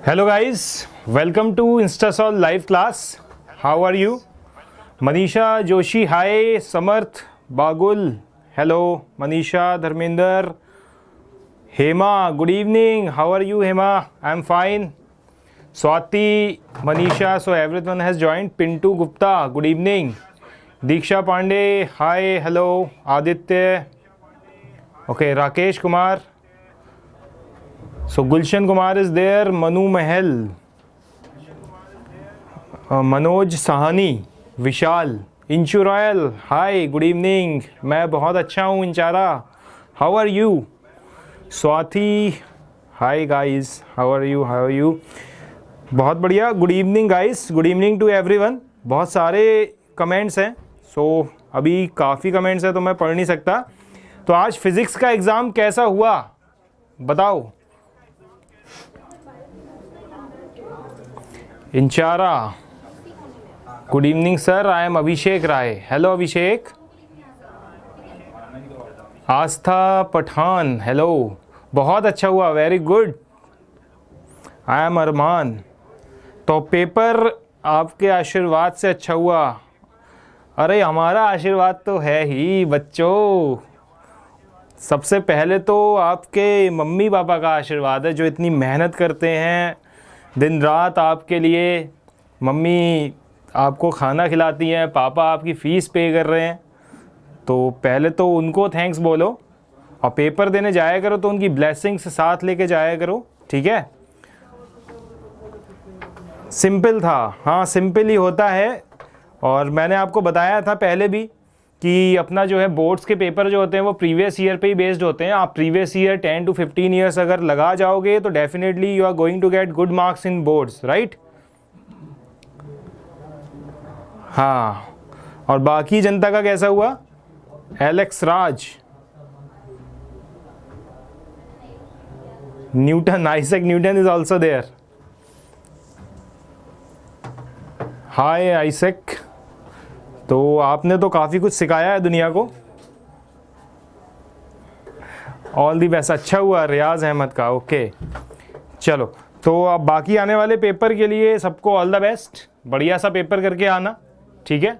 Hello guys, welcome to InstaSol live class. How are you? Manisha Joshi, hi. Samarth Bagul, hello. Manisha, Dharminder, Hema, good evening. How are you, Hema? I'm fine. Swati, Manisha, so everyone has joined. Pintu Gupta, good evening. Diksha Pandey, hi, hello. Aditya, okay. Rakesh Kumar, so Gulshan Kumar is there. Manu Mahal, Manoj Sahni, Vishal, Inchu Royal, hi good evening. मैं बहुत अच्छा हूँ Inchara. How are you? Swati, hi guys, how are you? बहुत बढ़िया. Good evening guys, good evening to everyone. बहुत सारे comments हैं, सो अभी काफ़ी कमेंट्स हैं तो मैं पढ़ नहीं सकता. तो आज फिज़िक्स का एग्ज़ाम कैसा हुआ बताओ. Inchara, good evening sir. I am Abhishek Rai. Hello Abhishek. Aastha Pathan, hello. बहुत अच्छा हुआ, very good. I am Arman. तो पेपर आपके आशीर्वाद से अच्छा हुआ. अरे हमारा आशीर्वाद तो है ही बच्चों. सबसे पहले तो आपके मम्मी पापा का आशीर्वाद है जो इतनी मेहनत करते हैं दिन रात आपके लिए. मम्मी आपको खाना खिलाती हैं, पापा आपकी फ़ीस पे कर रहे हैं, तो पहले तो उनको थैंक्स बोलो. और पेपर देने जाया करो तो उनकी ब्लेसिंग्स साथ लेके जाया करो, ठीक है. सिंपल था, हाँ सिंपल ही होता है. और मैंने आपको बताया था पहले भी कि अपना जो है बोर्ड्स के पेपर जो होते हैं वो प्रीवियस ईयर पे ही बेस्ड होते हैं. आप प्रीवियस ईयर 10 to 15 ईयर्स अगर लगा जाओगे तो definitely you are going to get good marks in boards, right. हाँ, और बाकी जनता का कैसा हुआ? Alex Raj, Newton, Isaac Newton is also there. Hi Isaac. तो आपने तो काफ़ी कुछ सिखाया है दुनिया को. All the best. अच्छा हुआ रियाज अहमद का, ओके. चलो, तो अब बाकी आने वाले पेपर के लिए सबको ऑल द बेस्ट. बढ़िया सा पेपर करके आना, ठीक है.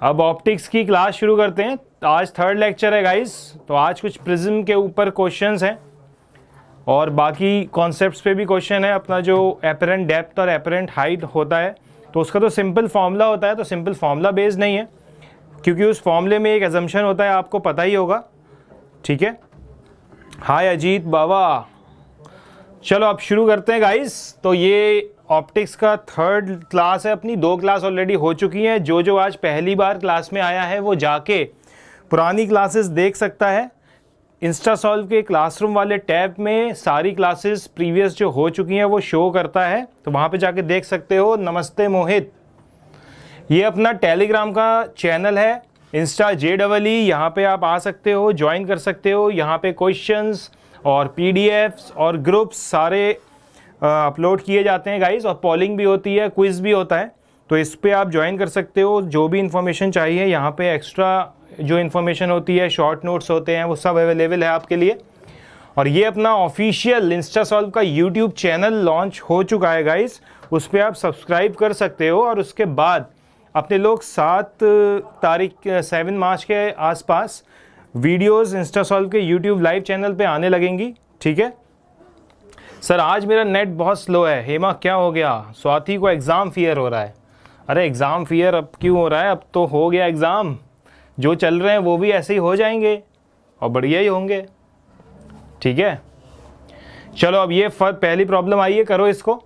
अब ऑप्टिक्स की क्लास शुरू करते हैं. आज थर्ड लेक्चर है गाइस. तो आज कुछ प्रिज्म के ऊपर क्वेश्चंस हैं और बाकी कॉन्सेप्ट्स पे भी क्वेश्चन है. अपना जो एपरेंट डेप्थ और एपरेंट हाइट होता है तो उसका तो सिंपल फार्मूला होता है, तो सिंपल फार्मूला बेस्ड नहीं है क्योंकि उस फार्मूले में एक एजम्पशन होता है, आपको पता ही होगा, ठीक है. हाय अजीत बाबा. चलो अब शुरू करते हैं गाइस. तो ये ऑप्टिक्स का थर्ड क्लास है अपनी. 2 क्लास ऑलरेडी हो चुकी हैं. जो आज पहली बार क्लास में आया है वो जाके पुरानी क्लासेस देख सकता है. इंस्टासॉल्व के क्लासरूम वाले टैब में सारी क्लासेस प्रीवियस जो हो चुकी हैं वो शो करता है, तो वहाँ पे जाके देख सकते हो. नमस्ते मोहित. ये अपना टेलीग्राम का चैनल है इंस्टा JEE. यहाँ पे आप आ सकते हो, ज्वाइन कर सकते हो. यहाँ पे क्वेश्चंस और PDFs और ग्रुप्स सारे अपलोड किए जाते हैं गाइस. और पॉलिंग भी होती है, क्विज़ भी होता है, तो इस पर आप ज्वाइन कर सकते हो. जो भी इन्फॉर्मेशन चाहिए यहाँ पे एक्स्ट्रा जो इन्फॉर्मेशन होती है, शॉर्ट नोट्स होते हैं, वो सब अवेलेबल है आपके लिए. और ये अपना ऑफिशियल इंस्टासॉल्व का यूट्यूब चैनल लॉन्च हो चुका है गाइस. उस पर आप सब्सक्राइब कर सकते हो. और उसके बाद अपने लोग 7 मार्च के आसपास वीडियोस इंस्टासॉल्व के यूट्यूब लाइव चैनल पे आने लगेंगी, ठीक है. सर आज मेरा नेट बहुत स्लो है. हेमा क्या हो गया? स्वाति को एग्ज़ाम फियर हो रहा है. अरे एग्ज़ाम फियर अब क्यों हो रहा है? अब तो हो गया एग्ज़ाम. जो चल रहे हैं वो भी ऐसे ही हो जाएंगे और बढ़िया ही होंगे, ठीक है. चलो अब ये पहली प्रॉब्लम आई है, करो इसको.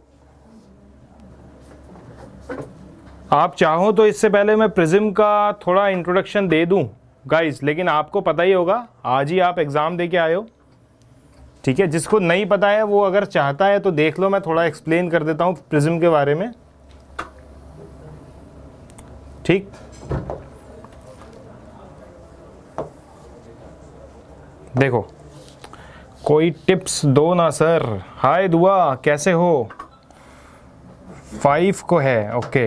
आप चाहो तो इससे पहले मैं प्रिज्म का थोड़ा इंट्रोडक्शन दे दूं गाइस, लेकिन आपको पता ही होगा, आज ही आप एग्ज़ाम दे के आए हो, ठीक है. जिसको नहीं पता है वो अगर चाहता है तो देख लो, मैं थोड़ा एक्सप्लेन कर देता हूँ प्रिज्म के बारे में, ठीक. देखो, कोई टिप्स दो ना सर. हाय दुआ, कैसे हो? 5 को है, ओके.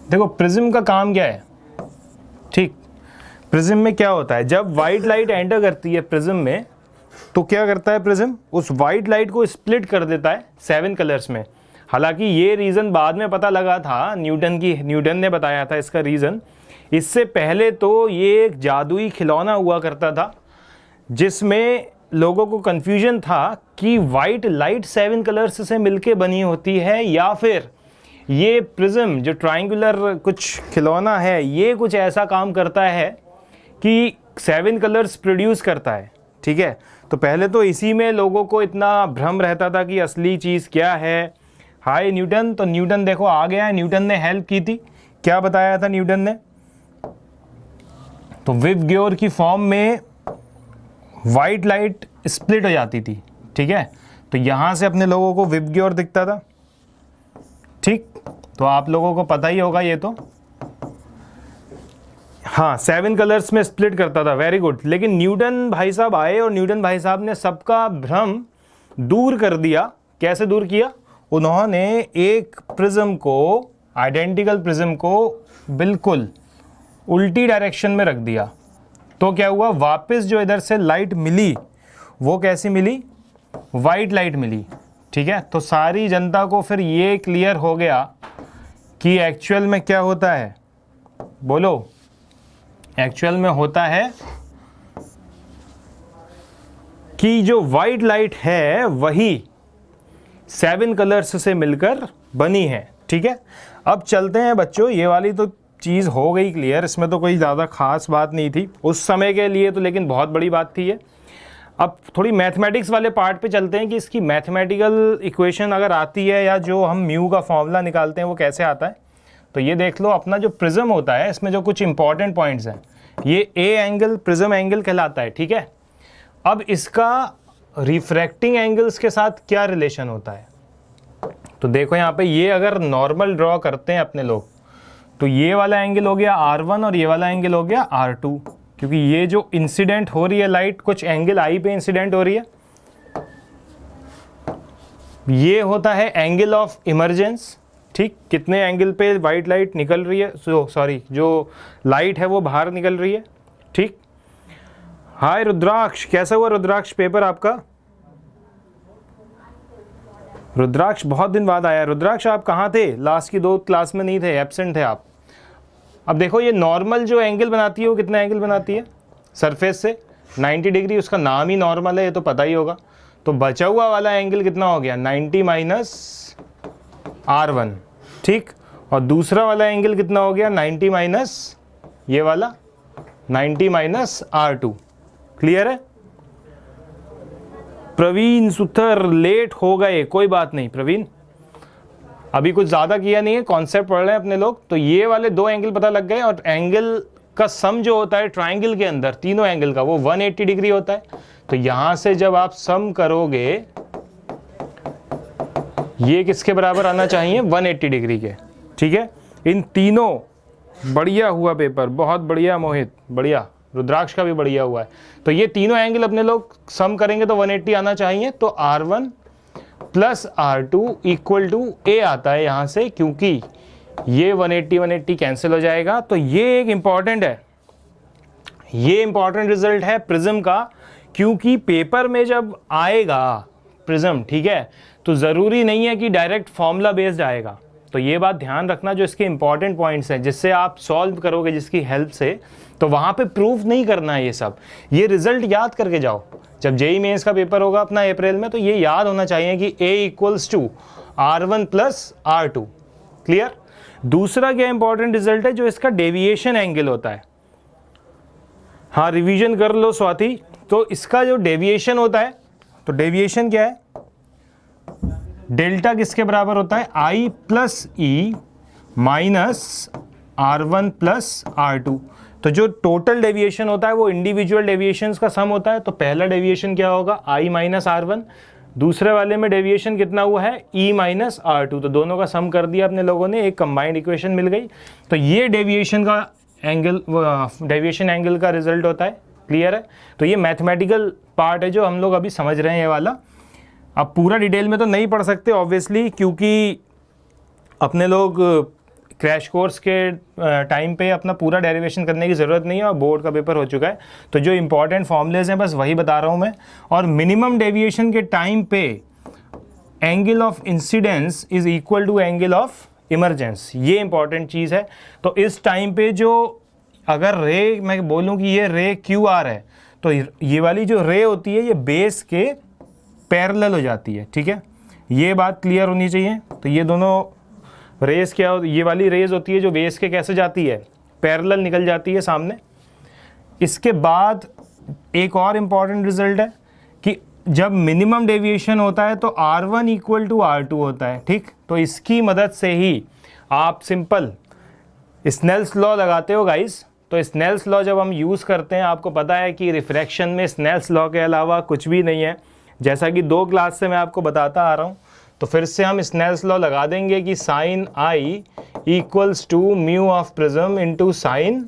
देखो प्रिज्म का काम क्या है, ठीक. प्रिज्म में क्या होता है, जब वाइट लाइट एंटर करती है प्रिज्म में तो क्या करता है प्रिज्म, उस वाइट लाइट को स्प्लिट कर देता है 7 कलर्स में। हालांकि ये रीज़न बाद में पता लगा था, न्यूटन ने बताया था इसका रीज़न। इससे पहले तो ये एक जादुई खिलौना हुआ करता था जिसमें लोगों को कन्फ्यूजन था कि वाइट लाइट 7 कलर्स से मिलके बनी होती है या फिर ये प्रिज्म जो ट्रायंगुलर कुछ खिलौना है ये कुछ ऐसा काम करता है कि 7 कलर्स प्रोड्यूस करता है। ठीक है, तो पहले तो इसी में लोगों को इतना भ्रम रहता था कि असली चीज़ क्या है। हाय न्यूटन, तो न्यूटन देखो आ गया है, न्यूटन ने हेल्प की थी। क्या बताया था न्यूटन ने, तो विबग्योर की फॉर्म में वाइट लाइट स्प्लिट हो जाती थी। ठीक है, तो यहाँ से अपने लोगों को विबग्योर दिखता था। ठीक, तो आप लोगों को पता ही होगा ये तो, हाँ 7 कलर्स में स्प्लिट करता था। Very good. लेकिन न्यूटन भाई साहब आए और न्यूटन भाई साहब ने सबका भ्रम दूर कर दिया। कैसे दूर किया, उन्होंने एक प्रिज्म को, आइडेंटिकल प्रिज्म को बिल्कुल उल्टी डायरेक्शन में रख दिया। तो क्या हुआ, वापस जो इधर से लाइट मिली वो कैसी मिली, वाइट लाइट मिली। ठीक है, तो सारी जनता को फिर ये क्लियर हो गया कि एक्चुअल में क्या होता है, बोलो। एक्चुअल में होता है कि जो वाइट लाइट है वही 7 कलर्स से मिलकर बनी है। ठीक है, अब चलते हैं बच्चों, ये वाली तो चीज़ हो गई क्लियर, इसमें तो कोई ज़्यादा खास बात नहीं थी उस समय के लिए तो, लेकिन बहुत बड़ी बात थी ये। अब थोड़ी मैथमेटिक्स वाले पार्ट पे चलते हैं कि इसकी मैथमेटिकल इक्वेशन अगर आती है या जो हम म्यू का फॉर्मूला निकालते हैं वो कैसे आता है। तो ये देख लो, अपना जो प्रिज्म होता है इसमें जो कुछ इंपॉर्टेंट पॉइंट्स हैं, ये ए एंगल प्रिज्म एंगल कहलाता है। ठीक है, अब इसका रिफ्रैक्टिंग एंगल्स के साथ क्या रिलेशन होता है, तो देखो यहाँ पे ये अगर नॉर्मल ड्रॉ करते हैं अपने लोग, तो ये वाला एंगल हो गया R1 और ये वाला एंगल हो गया R2, क्योंकि ये जो इंसिडेंट हो रही है लाइट कुछ एंगल आई पे इंसिडेंट हो रही है। ये होता है एंगल ऑफ इमरजेंस। ठीक, कितने एंगल पे वाइट लाइट निकल रही है, सॉरी जो लाइट है वो बाहर निकल रही है। ठीक, हाय रुद्राक्ष, कैसा हुआ रुद्राक्ष पेपर आपका? रुद्राक्ष बहुत दिन बाद आया। रुद्राक्ष आप कहाँ थे, लास्ट की 2 क्लास में नहीं थे, एब्सेंट थे आप। अब देखो ये नॉर्मल जो एंगल बनाती है वो कितना एंगल बनाती है सरफेस से, 90 डिग्री, उसका नाम ही नॉर्मल है, ये तो पता ही होगा। तो बचा हुआ वाला एंगल कितना हो गया, 90 माइनस R1। ठीक, और दूसरा वाला एंगल कितना हो गया, 90 माइनस ये वाला, 90 माइनस R2। क्लियर है? प्रवीण सुथर लेट हो गए, कोई बात नहीं प्रवीण, अभी कुछ ज़्यादा किया नहीं है, कॉन्सेप्ट पढ़ रहे हैं अपने लोग। तो ये वाले 2 एंगल पता लग गए, और एंगल का सम जो होता है ट्राइंगल के अंदर तीनों एंगल का वो 180 डिग्री होता है। तो यहां से जब आप सम करोगे ये किसके बराबर आना चाहिए, 180 डिग्री के। ठीक है, इन तीनों, बढ़िया हुआ पेपर, बहुत बढ़िया मोहित, बढ़िया, रुद्राक्ष का भी बढ़िया हुआ है। तो ये तीनों एंगल अपने लोग सम करेंगे तो 180 आना चाहिए। तो R1 plus R2 equal to A आता है यहाँ से, क्योंकि ये 180 कैंसिल हो जाएगा। तो ये एक इंपॉर्टेंट है, ये इंपॉर्टेंट रिजल्ट है प्रिज्म का, क्योंकि पेपर में जब आएगा प्रिज्म, ठीक है, तो ज़रूरी नहीं है कि डायरेक्ट फॉर्मूला बेस्ड आएगा। तो ये बात ध्यान रखना, जो इसके इंपॉर्टेंट पॉइंट्स हैं जिससे आप सॉल्व करोगे जिसकी हेल्प से, तो वहाँ पे प्रूफ नहीं करना है ये सब, ये रिजल्ट याद करके जाओ। जब जेई मेंस का पेपर होगा अपना अप्रैल में, तो ये याद होना चाहिए कि A equals to R1 plus R2। Clear? दूसरा क्या इंपॉर्टेंट रिजल्ट है, जो इसका डेविएशन एंगल होता है। हाँ, रिवीजन कर लो स्वाति। तो इसका जो डेविएशन होता है, तो डेविएशन क्या है, डेल्टा किसके बराबर होता है, I plus E minus R1 plus R2। तो जो टोटल डेविएशन होता है वो इंडिविजुअल डेविएशंस का सम होता है। तो पहला डेविएशन क्या होगा, I माइनस R1, दूसरे वाले में डेविएशन कितना हुआ है, E माइनस R2। तो दोनों का सम कर दिया अपने लोगों ने, एक कंबाइंड इक्वेशन मिल गई। तो ये डेविएशन का एंगल, डेविएशन एंगल का रिजल्ट होता है। क्लियर है? तो ये मैथमेटिकल पार्ट है जो हम लोग अभी समझ रहे हैं ये वाला। अब पूरा डिटेल में तो नहीं पढ़ सकते ऑब्वियसली, क्योंकि अपने लोग क्रैश कोर्स के टाइम पे अपना पूरा डेरिवेशन करने की ज़रूरत नहीं है और बोर्ड का पेपर हो चुका है। तो जो इंपॉर्टेंट फॉर्मूलेज हैं बस वही बता रहा हूँ मैं। और मिनिमम डेविएशन के टाइम पे angle of incidence is equal to angle of emergence, ये इंपॉर्टेंट चीज़ है। तो इस टाइम पे जो अगर रे मैं बोलूँ कि ये रे क्यू आर है, तो ये वाली जो रे होती है ये बेस के पैरेलल हो जाती है, ठीक है, ये बात क्लियर होनी चाहिए। तो ये दोनों रेस क्या हो, ये वाली रेज होती है जो बेस के कैसे जाती है, पैरेलल निकल जाती है सामने। इसके बाद एक और इम्पॉर्टेंट रिजल्ट है कि जब मिनिमम डेविएशन होता है तो R1 इक्वल टू R2 होता है, ठीक। तो इसकी मदद से ही आप सिंपल स्नेल्स लॉ लगाते हो गाइस। तो स्नेल्स लॉ जब हम यूज़ करते हैं, आपको पता है कि रिफ्रैक्शन में स्नेल्स लॉ के अलावा कुछ भी नहीं है, जैसा कि 2 क्लास से मैं आपको बताता आ रहा हूँ। तो फिर से हम स्नेल्स लॉ लगा देंगे कि sine i equals to mu of prism into sine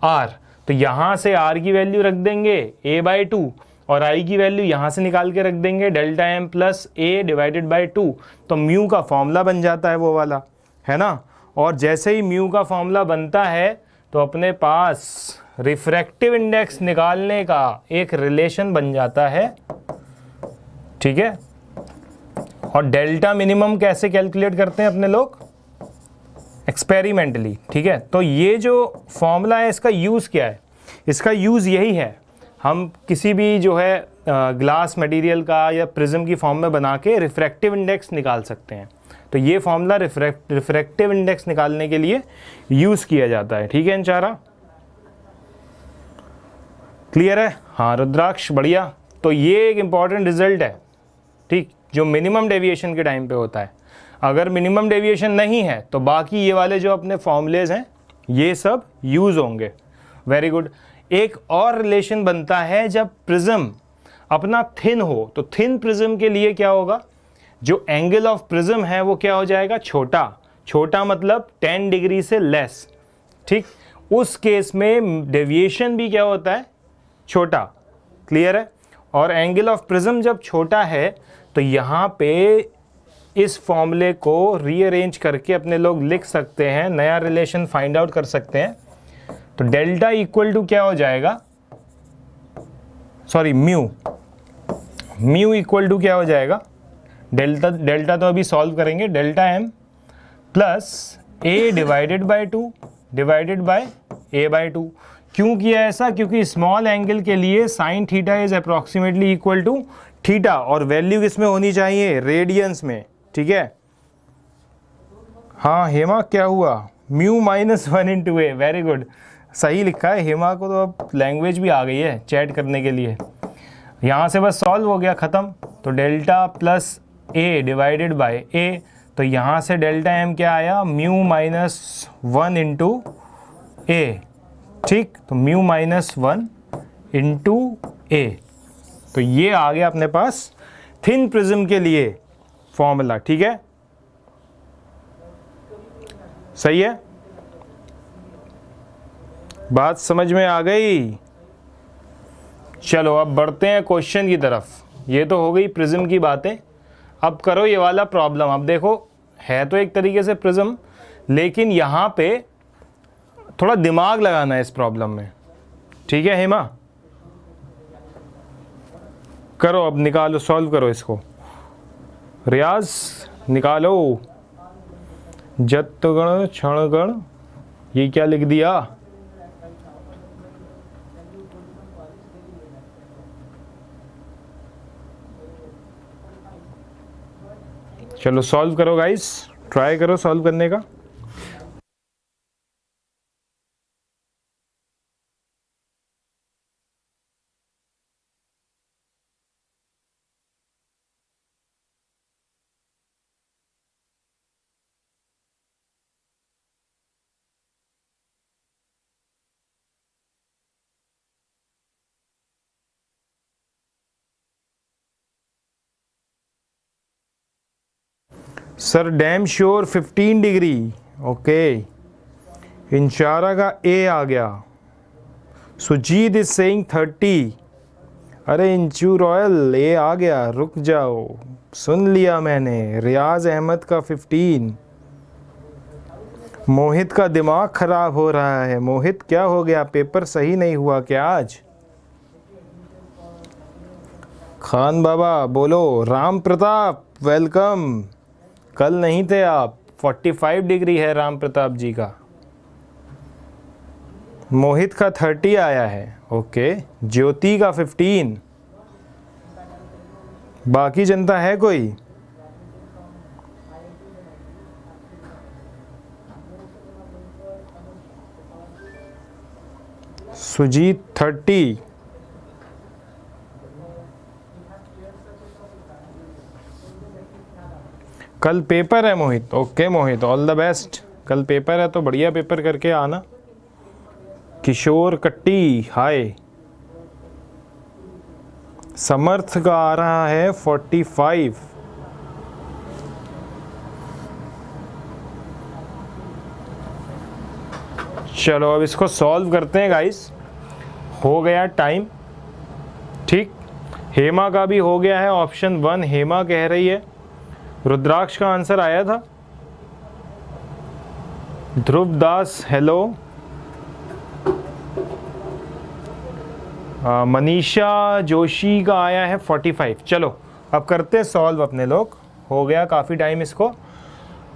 r. तो यहाँ से आर की वैल्यू रख देंगे a/2 और आई की वैल्यू यहाँ से निकाल के रख देंगे delta m plus A divided by 2। तो म्यू का फॉर्मूला बन जाता है वो वाला, है ना। और जैसे ही म्यू का फॉर्मूला बनता है तो अपने पास रिफ्रैक्टिव इंडेक्स निकालने का एक रिलेशन बन जाता है, ठीक है। और डेल्टा मिनिमम कैसे कैलकुलेट करते हैं अपने लोग, एक्सपेरिमेंटली, ठीक है। तो ये जो फॉर्मूला है इसका यूज़ क्या है, इसका यूज़ यही है, हम किसी भी जो है ग्लास मटेरियल का या प्रिज्म की फॉर्म में बना के रिफ्रैक्टिव इंडेक्स निकाल सकते हैं। तो ये फॉर्मूला रिफ्रैक्टिव इंडेक्स निकालने के लिए यूज़ किया जाता है, ठीक है इंचारा, क्लियर है। हाँ रुद्राक्ष, बढ़िया। तो ये एक इम्पॉर्टेंट रिजल्ट है, ठीक, जो मिनिमम डेविएशन के टाइम पे होता है। अगर मिनिमम डेविएशन नहीं है तो बाकी ये वाले जो अपने फॉर्मूलेज हैं ये सब यूज़ होंगे। Very good. एक और रिलेशन बनता है जब प्रिज्म अपना थिन हो, तो थिन प्रिज्म के लिए क्या होगा, जो एंगल ऑफ प्रिज्म है वो क्या हो जाएगा, छोटा। छोटा मतलब 10 डिग्री से लेस, ठीक। उस केस में डेविएशन भी क्या होता है, छोटा, क्लियर है। और एंगल ऑफ प्रिज्म जब छोटा है तो यहाँ पे इस फॉर्मूले को रीअरेंज करके अपने लोग लिख सकते हैं, नया रिलेशन फाइंड आउट कर सकते हैं। तो डेल्टा इक्वल टू क्या हो जाएगा, सॉरी म्यू इक्वल टू क्या हो जाएगा, डेल्टा तो अभी सॉल्व करेंगे, delta m plus A divided by 2 divided by a/2। क्यों किया ऐसा, क्योंकि स्मॉल एंगल के लिए sine theta is approximately equal to theta, और वैल्यू किस में होनी चाहिए, रेडियंस में, ठीक है। हाँ हेमा क्या हुआ, म्यू -1 इंटू ए, वेरी गुड, सही लिखा है। हेमा को तो अब लैंग्वेज भी आ गई है चैट करने के लिए। यहाँ से बस सॉल्व हो गया, ख़त्म। तो delta plus A divided by A, तो यहाँ से डेल्टा एम क्या आया, म्यू -1 इंटू ए, ठीक। तो म्यू -1 इंटू ए, तो ये आ गया अपने पास थिन प्रिज्म के लिए फॉर्मूला, ठीक है, सही है, बात समझ में आ गई। चलो अब बढ़ते हैं क्वेश्चन की तरफ। ये तो हो गई प्रिज्म की बातें, अब करो ये वाला प्रॉब्लम। अब देखो है तो एक तरीके से प्रिज्म, लेकिन यहाँ पे थोड़ा दिमाग लगाना है इस प्रॉब्लम में, ठीक है हेमा। करो अब, निकालो, सॉल्व करो इसको, रियाज निकालो। जत्गण क्षणगण, ये क्या लिख दिया, चलो सॉल्व करो गाइस, ट्राई करो सॉल्व करने का। Sir damn sure 15 degree, okay. Inshara का ए आ गया। Sujit is saying 30। अरे इंचू रॉयल ए आ गया, रुक जाओ, सुन लिया मैंने। रियाज अहमद का 15। मोहित का दिमाग खराब हो रहा है। मोहित क्या हो गया, पेपर सही नहीं हुआ क्या आज? खान बाबा बोलो। राम प्रताप वेलकम। कल नहीं थे आप। 45 डिग्री है राम प्रताप जी का। मोहित का 30 आया है। ओके। ज्योति का 15। बाकी जनता है कोई? सुजीत 30। कल पेपर है Mohit. Okay Mohit, all the best. कल पेपर है तो बढ़िया पेपर करके आना। किशोर कट्टी हाय। समर्थ का आ रहा है 45। चलो अब इसको सॉल्व करते हैं गाइस। हो गया टाइम। ठीक, हेमा का भी हो गया है। ऑप्शन 1 हेमा कह रही है। रुद्राक्ष का आंसर आया था। ध्रुव दास हेलो। मनीषा जोशी का आया है 45। चलो अब करते हैं सॉल्व अपने लोग। हो गया काफ़ी टाइम इसको।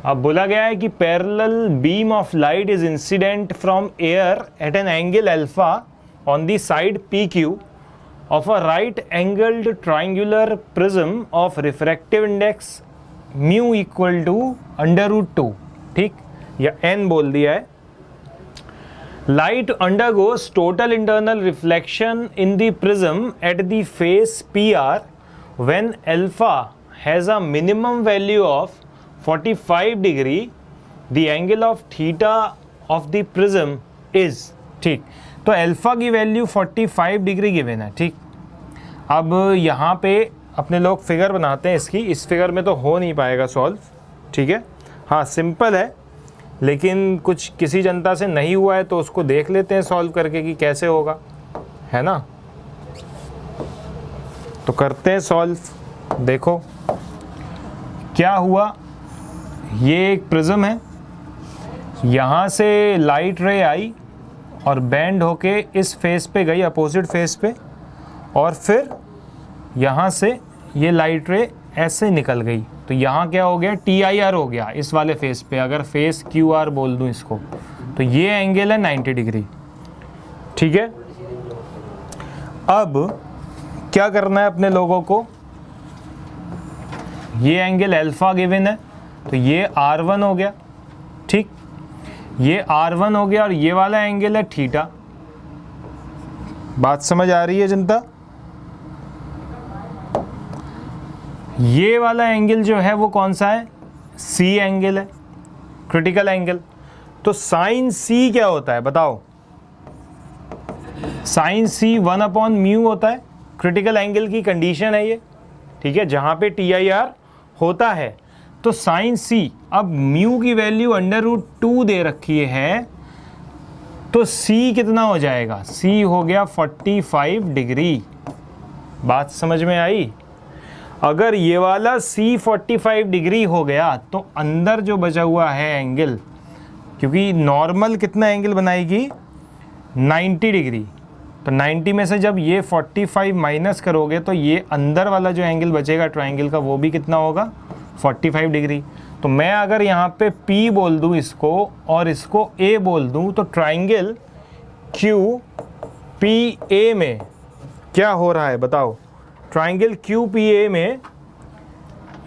अब बोला गया है कि parallel beam of light is incident from air at an angle alpha on the side P Q of a right angled triangular prism of refractive index mu equal to √2। ठीक, या n बोल दिया है। Light undergoes total internal reflection in the prism at the face PR when alpha has a minimum value of 45 degree. The angle of theta of the prism is। ठीक, तो alpha की value 45 degree given है। ठीक, अब यहाँ पे अपने लोग फिगर बनाते हैं इसकी। इस फिगर में तो हो नहीं पाएगा सॉल्व। ठीक है, हाँ सिंपल है, लेकिन कुछ किसी जनता से नहीं हुआ है तो उसको देख लेते हैं सॉल्व करके कि कैसे होगा, है ना। तो करते हैं सॉल्व। देखो क्या हुआ। ये एक प्रिज्म है, यहाँ से लाइट रे आई और बेंड होके इस फेस पे गई, अपोजिट फेस पे, और फिर यहाँ से ये लाइट रे ऐसे निकल गई। तो यहाँ क्या हो गया, TIR हो गया इस वाले फेस पे। अगर फेस QR बोल दूँ इसको, तो ये एंगल है 90 डिग्री। ठीक है, अब क्या करना है अपने लोगों को। ये एंगल अल्फा गिवन है, तो ये R1 हो गया। ठीक, ये R1 हो गया और ये वाला एंगल है थीटा। बात समझ आ रही है जनता? ये वाला एंगल जो है वो कौन सा है, C एंगल है, क्रिटिकल एंगल। तो साइन C क्या होता है बताओ। साइन C 1/μ होता है। क्रिटिकल एंगल की कंडीशन है ये। ठीक है, जहाँ पे TIR होता है। तो साइन C, अब म्यू की वैल्यू √2 दे रखी है, तो C कितना हो जाएगा, C हो गया 45 डिग्री। बात समझ में आई? अगर ये वाला C 45 डिग्री हो गया तो अंदर जो बचा हुआ है एंगल, क्योंकि नॉर्मल कितना एंगल बनाएगी 90 डिग्री, तो 90 में से जब ये 45 माइनस करोगे तो ये अंदर वाला जो एंगल बचेगा ट्राइंगल का वो भी कितना होगा 45 डिग्री। तो मैं अगर यहाँ पे P बोल दूँ इसको और इसको A बोल दूँ, तो ट्राइंगल QPA में क्या हो रहा है बताओ। ट्राइंगल QPA में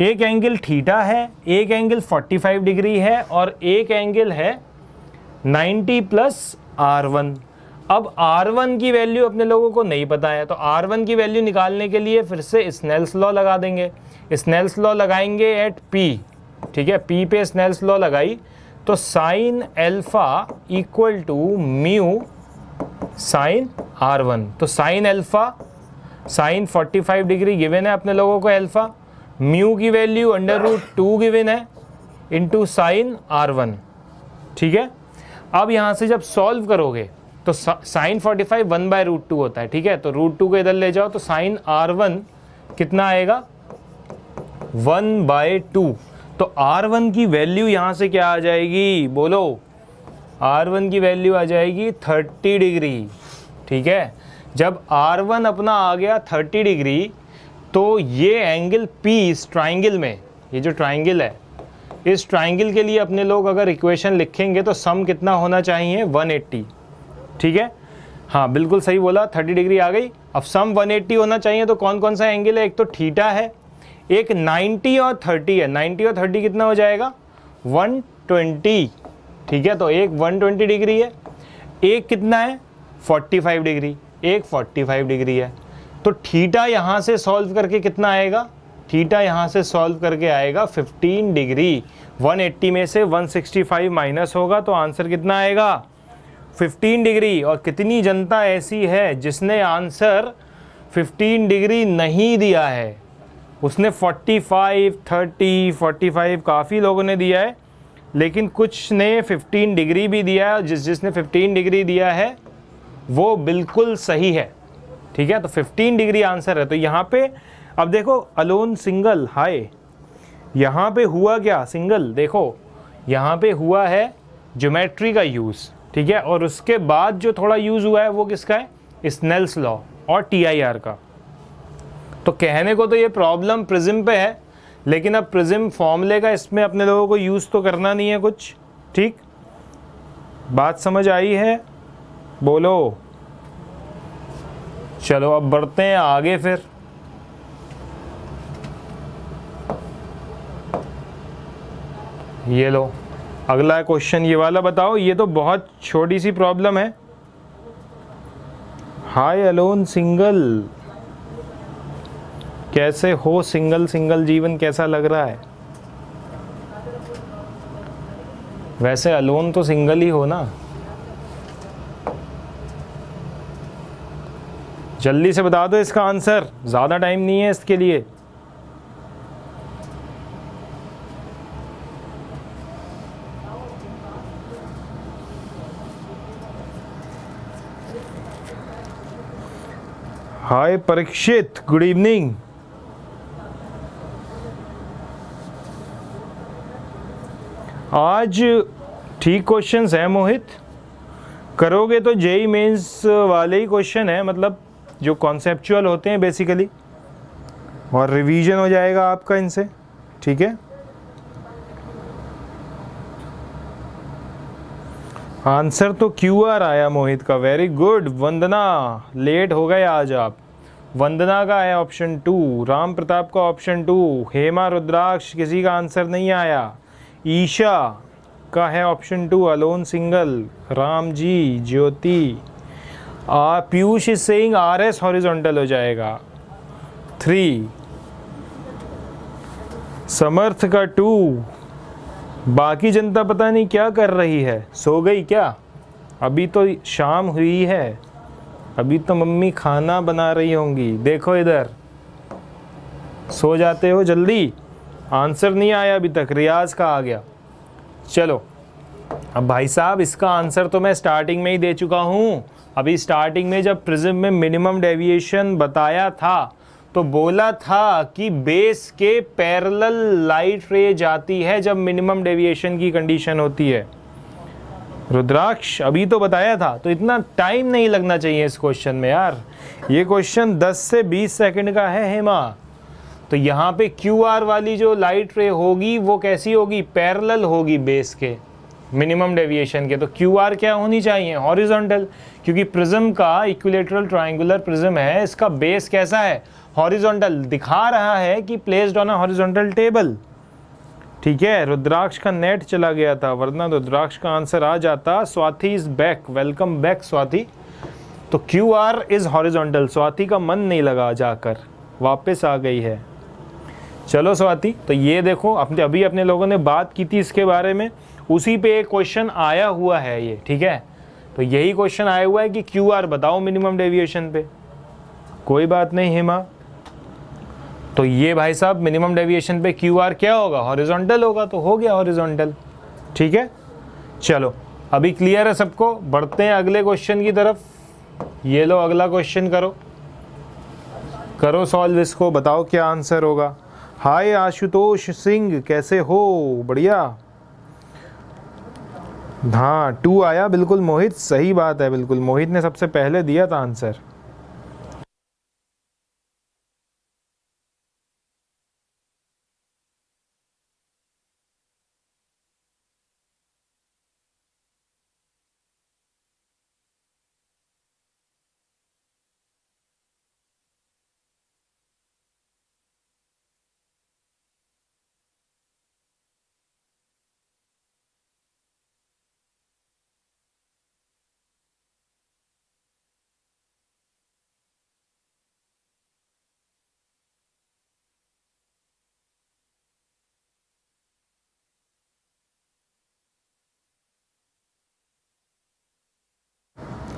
एक एंगल थीटा है, एक एंगल 45 डिग्री है और एक एंगल है 90 + R1। अब R1 की वैल्यू अपने लोगों को नहीं पता है, तो R1 की वैल्यू निकालने के लिए फिर से स्नेल्स लॉ लगा देंगे। स्नेल्स लॉ लगाएंगे एट P। ठीक है, P पे स्नेल्स लॉ लगाई तो sine alpha equal to mu sine R1। तो sine alpha, sine 45 degree given है अपने लोगों को अल्फा, म्यू की वैल्यू √2 गिवन है इंटू साइन R1। ठीक है, अब यहाँ से जब सॉल्व करोगे तो साइन 45 1/√2 होता है। ठीक है, तो √2 को इधर ले जाओ तो साइन R1 कितना आएगा 1/2। तो R1 की वैल्यू यहाँ से क्या आ जाएगी बोलो, R1 की वैल्यू आ जाएगी 30 डिग्री। ठीक है, जब R1 अपना आ गया 30 डिग्री तो ये एंगल P इस ट्राइंगल में, ये जो ट्राइंगल है, इस ट्राइंगल के लिए अपने लोग अगर इक्वेशन लिखेंगे तो सम कितना होना चाहिए, 180। ठीक है, हाँ बिल्कुल सही बोला, 30 डिग्री आ गई। अब सम 180 होना चाहिए तो कौन कौन सा एंगल है, एक तो थीटा है, एक 90 और 30 है। 90 और 30 कितना हो जाएगा, 120। ठीक है, तो एक 120 डिग्री है, एक कितना है 45 डिग्री, एक 45 डिग्री है। तो थीटा यहाँ से सॉल्व करके कितना आएगा, थीटा यहाँ से सॉल्व करके आएगा 15 डिग्री। 180 में से 165 माइनस होगा तो आंसर कितना आएगा, 15 डिग्री। और कितनी जनता ऐसी है जिसने आंसर 15 डिग्री नहीं दिया है, उसने 45, 30, 45 काफ़ी लोगों ने दिया है, लेकिन कुछ ने 15 डिग्री भी दिया है। जिसने 15 डिग्री दिया है वो बिल्कुल सही है। ठीक है, तो 15 डिग्री आंसर है। तो यहाँ पे अब देखो अलोन सिंगल, हाय यहाँ पे हुआ क्या, सिंगल, देखो यहाँ पे हुआ है ज्योमेट्री का यूज़। ठीक है, और उसके बाद जो थोड़ा यूज़ हुआ है वो किसका है, स्नेल्स लॉ और TIR का। तो कहने को तो ये प्रॉब्लम प्रिज्म पे है, लेकिन अब प्रिज्म फॉर्मूले का इसमें अपने लोगों को यूज़ तो करना नहीं है कुछ। ठीक, बात समझ आई है, बोलो। चलो अब बढ़ते हैं आगे फिर। ये लो अगला क्वेश्चन, ये वाला बताओ, ये तो बहुत छोटी सी प्रॉब्लम है। हाय अलोन सिंगल, कैसे हो, सिंगल सिंगल जीवन कैसा लग रहा है। वैसे अलोन तो सिंगल ही हो ना। जल्दी से बता दो इसका आंसर, ज़्यादा टाइम नहीं है इसके लिए। हाय परीक्षित, गुड इवनिंग। आज ठीक क्वेश्चंस हैं मोहित, करोगे तो जेई मेंस वाले ही क्वेश्चन है, मतलब जो कॉन्सेप्चुअल होते हैं बेसिकली, और रिवीजन हो जाएगा आपका इनसे। ठीक है, आंसर तो QR आया मोहित का, वेरी गुड। वंदना, लेट हो गए आज आप। वंदना का है ऑप्शन 2, राम प्रताप का ऑप्शन 2, हेमा, रुद्राक्ष किसी का आंसर नहीं आया, ईशा का है option 2, alone single, Ram ji, Jyoti, Piyush is saying RS horizontal हो जाएगा 3, समर्थ का 2। बाकी जनता पता नहीं क्या कर रही है, सो गई क्या, अभी तो शाम हुई है, अभी तो मम्मी खाना बना रही होंगी। देखो इधर, सो जाते हो जल्दी। आंसर नहीं आया अभी तक, रियाज का आ गया। चलो अब भाई साहब, इसका आंसर तो मैं स्टार्टिंग में ही दे चुका हूँ। अभी स्टार्टिंग में जब प्रिज्म में मिनिमम डेविएशन बताया था तो बोला था कि बेस के पैरेलल लाइट रे जाती है जब मिनिमम डेविएशन की कंडीशन होती है। रुद्राक्ष अभी तो बताया था, तो इतना टाइम नहीं लगना चाहिए इस क्वेश्चन में यार। ये क्वेश्चन 10 से 20 सेकंड का है हेमा। तो यहाँ पे QR वाली जो लाइट रे होगी वो कैसी होगी, पैरेलल होगी बेस के मिनिमम डेविएशन के। तो QR क्या होनी चाहिए, हॉरिजॉन्टल, क्योंकि प्रिज्म का इक्विलेटरल ट्रायंगुलर प्रिज्म है, इसका बेस कैसा है, हॉरिजॉन्टल, दिखा रहा है कि placed on a horizontal table. ठीक है, रुद्राक्ष का नेट चला गया था, वरना रुद्राक्ष का आंसर आ जाता। Swati is back, welcome back Swati. तो QR इज हॉरिजॉन्टल, स्वाति का मन नहीं लगा, जाकर वापस आ गई है। चलो स्वाति, तो ये देखो अभी अपने लोगों ने बात की थी इसके बारे में, उसी पे एक क्वेश्चन आया हुआ है ये। ठीक है, तो यही क्वेश्चन आया हुआ है कि QR बताओ मिनिमम डेविएशन पे। कोई बात नहीं हेमा, तो ये भाई साहब मिनिमम डेविएशन पे QR क्या होगा, हॉरिजॉन्टल होगा, तो हो गया हॉरिजॉन्टल। ठीक है, चलो अभी क्लियर है सबको, बढ़ते हैं अगले क्वेश्चन की तरफ। ये लो अगला क्वेश्चन करो सॉल्व इसको, बताओ क्या आंसर होगा। हाय आशुतोष सिंह, कैसे हो, बढ़िया। हाँ 2 आया, बिल्कुल मोहित, सही बात है, बिल्कुल मोहित ने सबसे पहले दिया था आंसर।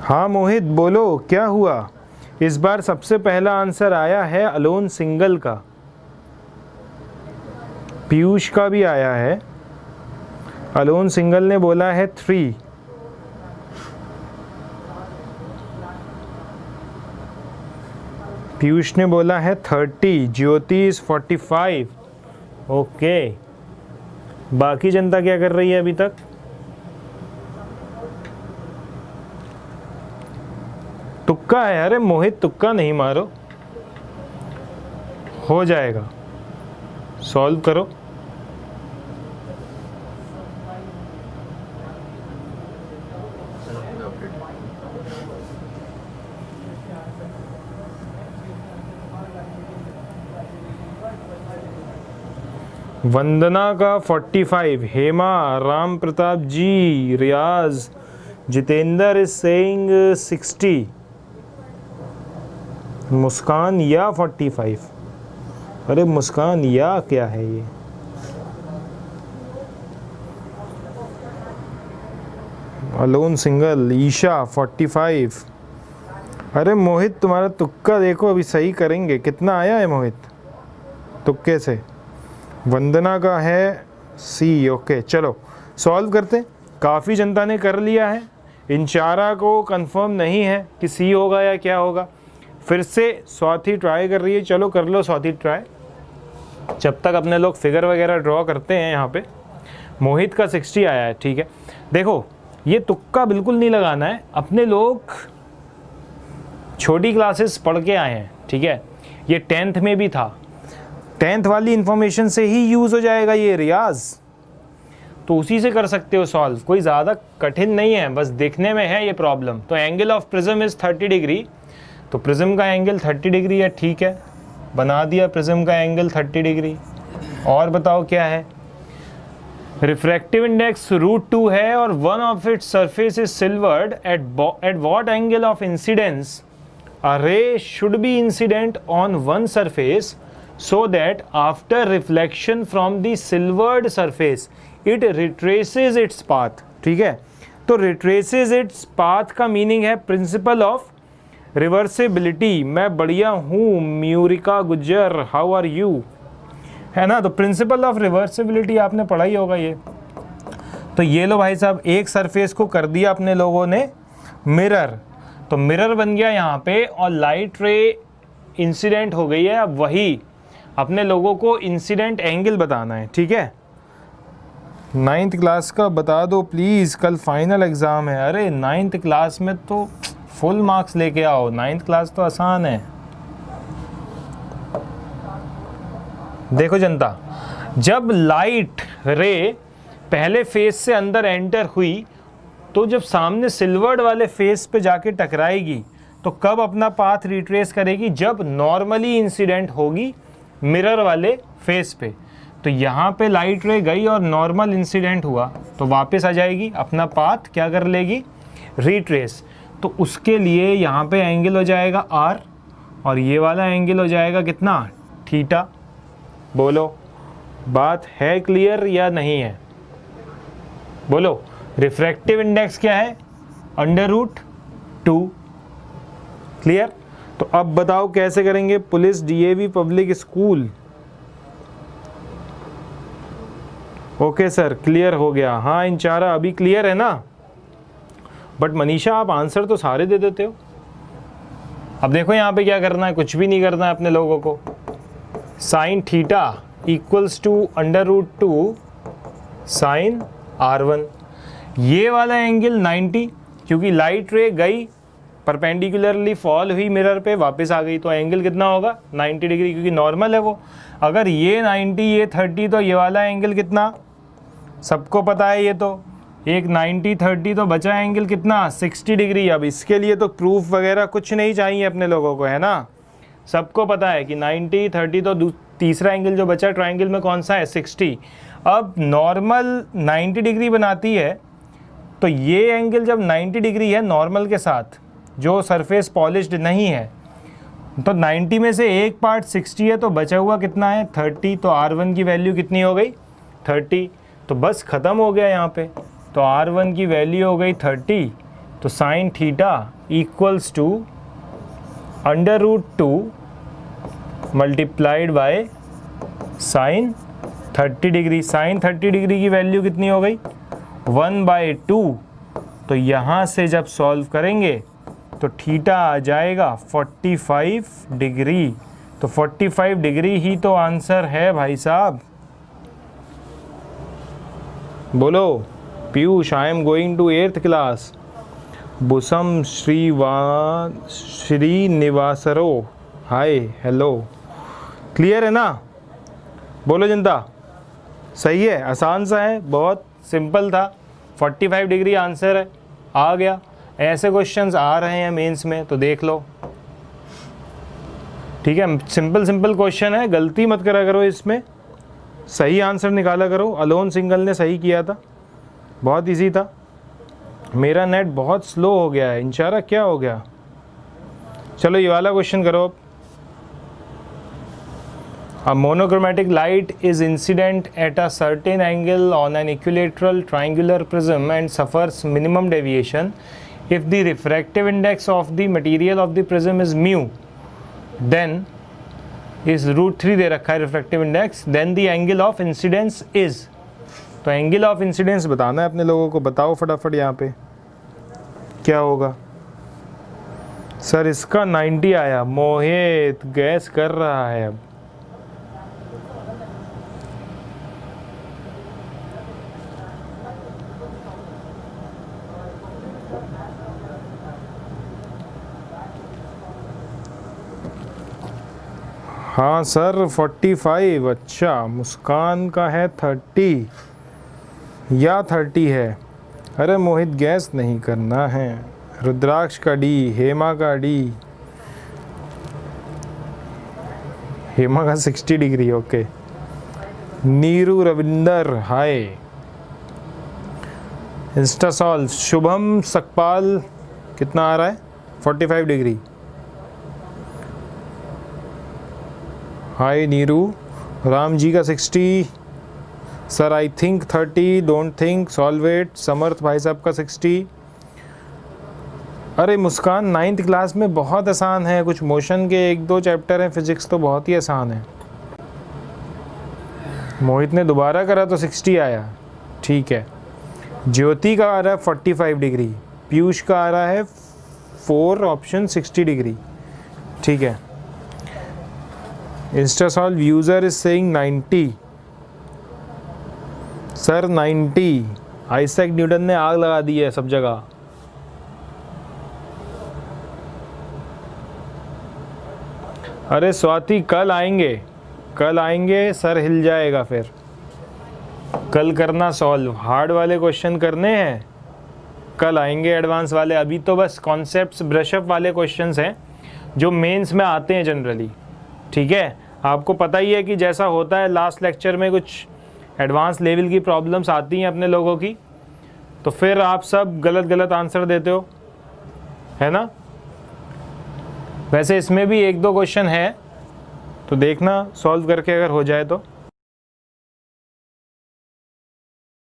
हाँ मोहित बोलो, क्या हुआ? इस बार सबसे पहला आंसर आया है अलोन सिंगल का, पीयूष का भी आया है। अलोन सिंगल ने बोला है 3। पीयूष ने बोला है 30, ज्योति इज 45। ओके, बाकी जनता क्या कर रही है अभी तक? तुक्का है? अरे मोहित तुक्का नहीं मारो, हो जाएगा, सॉल्व करो। वंदना का 45, हेमा, राम प्रताप जी, रियाज, जितेंद्र इज सेइंग 60, मुस्कान या 45। अरे मुस्कान या क्या है ये? Alone single, Isha 45। अरे मोहित तुम्हारा तुक्का देखो, अभी सही करेंगे। कितना आया है मोहित तुक्के से? वंदना का है सी। ओके चलो सॉल्व करते। काफ़ी जनता ने कर लिया है, इन चारा को कंफर्म नहीं है कि सी होगा या क्या होगा। फिर से स्वाति ट्राई कर रही है, चलो कर लो स्वाति ट्राई, जब तक अपने लोग फिगर वगैरह ड्रॉ करते हैं। यहाँ पे मोहित का 60 आया है, ठीक है। देखो ये तुक्का बिल्कुल नहीं लगाना है, अपने लोग छोटी क्लासेस पढ़ के आए हैं, ठीक है। ये 10th में भी था, 10th वाली इंफॉर्मेशन से ही यूज़ हो जाएगा ये रियाज, तो उसी से कर सकते हो सॉल्व, कोई ज़्यादा कठिन नहीं है, बस देखने में है ये प्रॉब्लम। तो angle of prism is 30 degree, तो प्रिज्म का एंगल 30 डिग्री है, ठीक है, बना दिया प्रिज्म का एंगल 30 डिग्री। और बताओ क्या है? रिफ्रैक्टिव इंडेक्स √2 है और one of its surface is silvered at what angle of incidence a ray should be incident on one surface so that after reflection from the silvered surface it retraces its path। ठीक है, तो retraces its path का meaning है principle of reversibility. मैं बढ़िया हूँ म्यूरिका Gujjar, how are you, है ना। तो प्रिंसिपल ऑफ रिवर्सिबिलिटी आपने पढ़ा ही होगा ये। तो ये लो भाई साहब, एक सरफेस को कर दिया अपने लोगों ने मिरर, तो मिरर बन गया यहाँ पे और लाइट रे इंसिडेंट हो गई है। अब वही अपने लोगों को इंसिडेंट एंगल बताना है, ठीक है। 9th क्लास का बता दो प्लीज़, कल फाइनल एग्ज़ाम है। अरे 9th क्लास में तो फुल मार्क्स लेके आओ, 9th क्लास तो आसान है। देखो जनता, जब लाइट रे पहले फेस से अंदर एंटर हुई तो जब सामने सिल्वर्ड वाले फेस पे जाके टकराएगी तो कब अपना पाथ रिट्रेस करेगी? जब नॉर्मली इंसिडेंट होगी मिरर वाले फेस पे। तो यहाँ पे लाइट रे गई और नॉर्मल इंसिडेंट हुआ तो वापस आ जाएगी, अपना पाथ क्या कर लेगी? रिट्रेस। तो उसके लिए यहाँ पे एंगल हो जाएगा R और ये वाला एंगल हो जाएगा कितना? थीटा। बोलो बात है क्लियर या नहीं है? बोलो रिफ्रैक्टिव इंडेक्स क्या है? √2। क्लियर? तो अब बताओ कैसे करेंगे? Police DAV public school. Okay sir clear हो गया। हाँ इन चारा अभी क्लियर है ना? बट मनीषा आप आंसर तो सारे दे देते हो। अब देखो यहाँ पे क्या करना है, कुछ भी नहीं करना है अपने लोगों को। Sine theta equals to √2 sine R1। ये वाला एंगल 90, क्योंकि लाइट रे गई परपेंडिकुलरली फॉल हुई मिरर पे, वापस आ गई, तो एंगल कितना होगा 90 डिग्री, क्योंकि नॉर्मल है वो। अगर ये 90 ये 30 तो ये वाला एंगल कितना, सबको पता है ये तो, एक 90 30 तो बचा एंगल कितना 60 डिग्री। अब इसके लिए तो प्रूफ वगैरह कुछ नहीं चाहिए अपने लोगों को, है ना, सबको पता है कि 90 30 तो तीसरा एंगल जो बचा ट्रायंगल में कौन सा है 60। अब नॉर्मल 90 डिग्री बनाती है, तो ये एंगल जब 90 डिग्री है नॉर्मल के साथ, जो सरफेस पॉलिश्ड नहीं है, तो 90 में से एक पार्ट 60 है, तो बचा हुआ कितना है 30, तो R1 की वैल्यू कितनी हो गई 30, तो बस ख़त्म हो गया यहाँ पे। तो R1 की वैल्यू हो गई 30, तो sine theta equals to √2 multiplied by sine 30 degree. Sine 30 degree की वैल्यू कितनी हो गई 1/2, तो यहाँ से जब सॉल्व करेंगे तो थीटा आ जाएगा 45 डिग्री। तो 45 डिग्री ही तो आंसर है भाई साहब। बोलो Piyush, I am going to 8th class. Busam Srinivasrao, hi hello, clear है ना? बोलो जनता, सही है, आसान सा है, बहुत सिंपल था, 45 डिग्री आंसर है, आ गया। ऐसे क्वेश्चंस आ रहे हैं मेंस में तो देख लो, ठीक है, सिंपल क्वेश्चन है, गलती मत करा करो इसमें, सही आंसर निकाला करो। अलोन सिंगल ने सही किया था, बहुत इजी था। मेरा नेट बहुत स्लो हो गया है, इंशाल्लाह क्या हो गया। चलो ये वाला क्वेश्चन करो। A monochromatic light is incident at a certain angle on an equilateral triangular prism and suffers minimum deviation. If the refractive index of the material of the prism is mu, then is √3 दे रखा है refractive index, then the angle of incidence is। तो angle of incidence बताना है अपने लोगों को, बताओ फटाफट यहाँ पे क्या होगा। सर इसका 90 आया, मोहित गैस कर रहा है अब। हाँ सर 45, अच्छा मुस्कान का है 30 या 30 है। अरे मोहित गैस नहीं करना है। रुद्राक्ष का डी, हेमा का डी, हेमा का 60 degree, okay. Neeru Ravinder hi. Instasolve Shubham Sakpal कितना आ रहा है 45 डिग्री। हाय नीरू। राम जी का 60, sir I think 30, don't think, solve it. Samarth भाई साहब का 60। अरे मुस्कान 9th क्लास में बहुत आसान है, कुछ मोशन के 1-2 चैप्टर हैं, फिजिक्स तो बहुत ही आसान है। मोहित ने दोबारा करा तो 60 आया, ठीक है। ज्योति का आ रहा है 45 डिग्री, पीयूष का आ रहा है 4 ऑप्शन 60 डिग्री, ठीक है। Instasolve user is saying 90, sir 90। Isaac Newton ने आग लगा दी है सब जगह। अरे स्वाति कल आएंगे, कल आएंगे, सर हिल जाएगा फिर। कल करना सॉल्व, हार्ड वाले क्वेश्चन करने हैं, कल आएंगे एडवांस वाले। अभी तो बस कॉन्सेप्ट्स ब्रशअप वाले क्वेश्चंस हैं जो मेंस में आते हैं जनरली, ठीक है। आपको पता ही है कि जैसा होता है लास्ट लेक्चर में कुछ एडवांस लेवल की प्रॉब्लम्स आती हैं अपने लोगों की, तो फिर आप सब गलत आंसर देते हो, है ना। वैसे इसमें भी 1-2 क्वेश्चन है, तो देखना सॉल्व करके अगर हो जाए तो।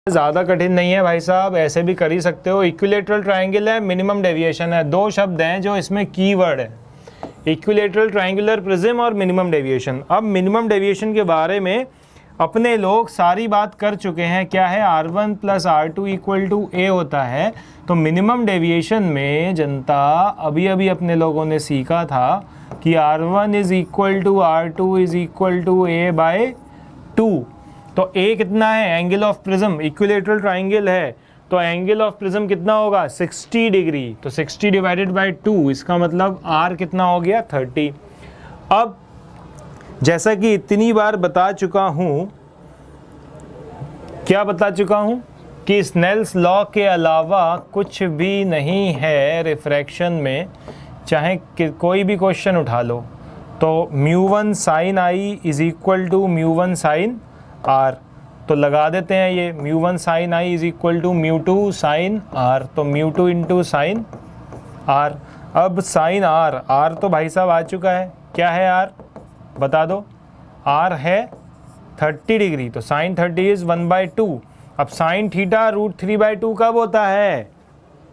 ज़्यादा कठिन नहीं है भाई साहब, ऐसे भी कर ही सकते हो। इक्विलेटरल ट्रायंगल है, मिनिमम डेविएशन है, 2 शब्द हैं जो इसमें कीवर्ड है, इक्विलेटरल ट्रायंगुलर प्रिज्म और मिनिमम डेविएशन। अब मिनिमम डेविएशन के बारे में अपने लोग सारी बात कर चुके हैं, क्या है R1 + R2 = A होता है। तो मिनिमम डेविएशन में जनता अभी अपने लोगों ने सीखा था कि R1 = R2 = A/2। तो A कितना है, angle of prism, equilateral triangle है, तो एंगल ऑफ प्रिज्म कितना होगा 60 डिग्री। तो 60 डिवाइडेड बाई 2, इसका मतलब R कितना हो गया 30। अब जैसा कि इतनी बार बता चुका हूँ, क्या बता चुका हूँ कि स्नेल्स लॉ के अलावा कुछ भी नहीं है रिफ्रैक्शन में, चाहे कोई भी क्वेश्चन उठा लो। तो μ1 sin I is equal to μ1 sin R, तो लगा देते हैं ये μ1 sin I is equal to μ2 sin R, तो μ2 इंटू साइन R। अब sin R, R तो भाई साहब आ चुका है, क्या है R बता दो, R है 30 डिग्री, तो sin 30 इज़ 1/2। अब sin थीटा √3/2 कब होता है,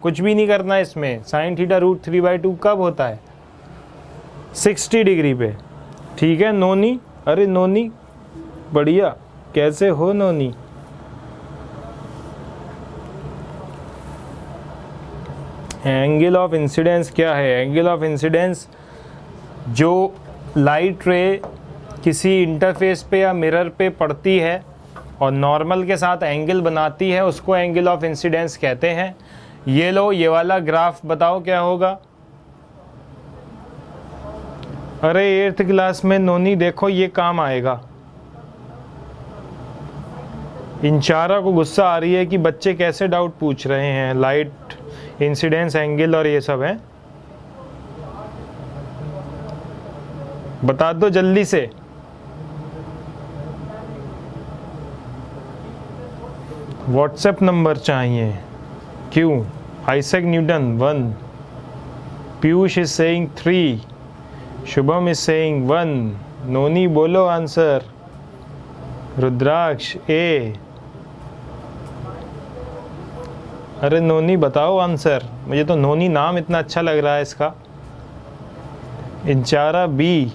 कुछ भी नहीं करना इसमें, sin थीटा √3/2 कब होता है 60 डिग्री पे। ठीक है नोनी, अरे नोनी बढ़िया, कैसे हो नोनी। एंगल ऑफ इंसिडेंस क्या है, एंगल ऑफ इंसिडेंस जो लाइट रे किसी इंटरफेस पे या मिरर पे पड़ती है और नॉर्मल के साथ एंगल बनाती है, उसको एंगल ऑफ इंसिडेंस कहते हैं। ये लो, ये वाला ग्राफ बताओ क्या होगा। अरे 8th क्लास में नोनी देखो ये काम आएगा। इंचारा को गुस्सा आ रही है कि बच्चे कैसे डाउट पूछ रहे हैं, लाइट इंसिडेंस एंगल और ये सब है। बता दो जल्दी से। व्हाट्सएप नंबर चाहिए, क्यों। Isaac Newton 1, Piyush is saying 3, Shubham is saying 1, नोनी बोलो आंसर। रुद्राक्ष ए, अरे नोनी बताओ आंसर, मुझे तो नोनी नाम इतना अच्छा लग रहा है इसका। इंचारा बी,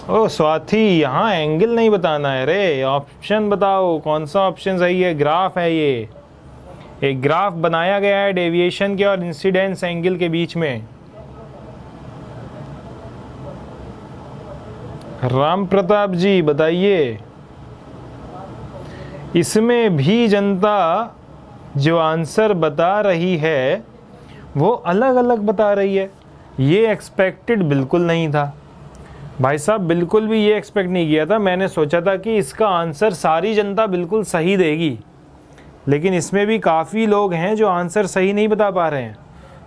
ओ स्वाति यहाँ एंगल नहीं बताना है रे, ऑप्शन बताओ कौन सा ऑप्शन सही है। ग्राफ है ये, एक ग्राफ बनाया गया है डेविएशन के और इंसिडेंस एंगल के बीच में। राम प्रताप जी बताइए। इसमें भी जनता जो आंसर बता रही है वो अलग अलग बता रही है। ये एक्सपेक्टेड बिल्कुल नहीं था भाई साहब, बिल्कुल भी ये एक्सपेक्ट नहीं किया था। मैंने सोचा था कि इसका आंसर सारी जनता बिल्कुल सही देगी, लेकिन इसमें भी काफ़ी लोग हैं जो आंसर सही नहीं बता पा रहे हैं।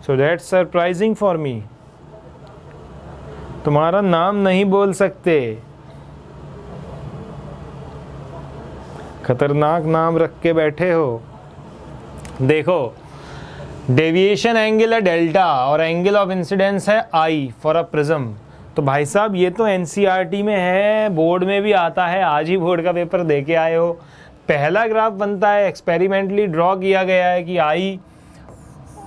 So that's surprising for me. तुम्हारा नाम नहीं बोल सकते, खतरनाक नाम रख के बैठे हो। देखो डेविएशन एंगल है डेल्टा और एंगल ऑफ इंसिडेंस है आई फॉर अ प्रिज्म। तो भाई साहब ये तो एनसीईआरटी में है, बोर्ड में भी आता है, आज ही बोर्ड का पेपर दे के आए हो। पहला ग्राफ बनता है, एक्सपेरिमेंटली ड्रॉ किया गया है कि आई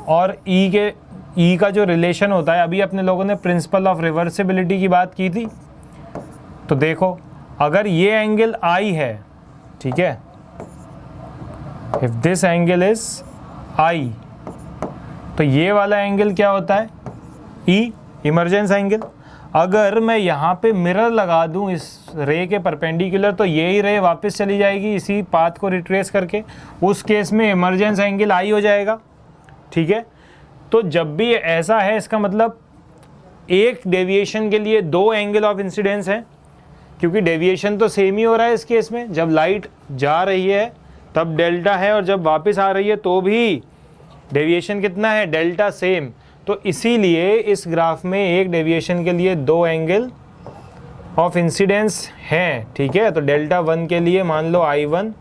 और ई का जो रिलेशन होता है। अभी अपने लोगों ने प्रिंसिपल ऑफ रिवर्सिबिलिटी की बात की थी। तो देखो अगर ये एंगल आई है, ठीक है, if this angle is I, तो ये वाला एंगल क्या होता है ई, इमर्जेंस एंगल। अगर मैं यहाँ पे मिरर लगा दूँ इस रे के परपेंडिकुलर, तो यही रे वापस चली जाएगी इसी पाथ को रिट्रेस करके, उस केस में इमर्जेंस एंगल आई हो जाएगा। ठीक है, तो जब भी ऐसा है इसका मतलब एक डेविएशन के लिए दो एंगल ऑफ इंसिडेंस है, क्योंकि डेविएशन तो सेम ही हो रहा है इस केस में। जब लाइट जा रही है तब डेल्टा है और जब वापस आ रही है तो भी डेविएशन कितना है, डेल्टा सेम। तो इसीलिए इस ग्राफ में एक डेविएशन के लिए दो एंगल ऑफ इंसिडेंस हैं। ठीक है, तो डेल्टा 1 के लिए मान लो I1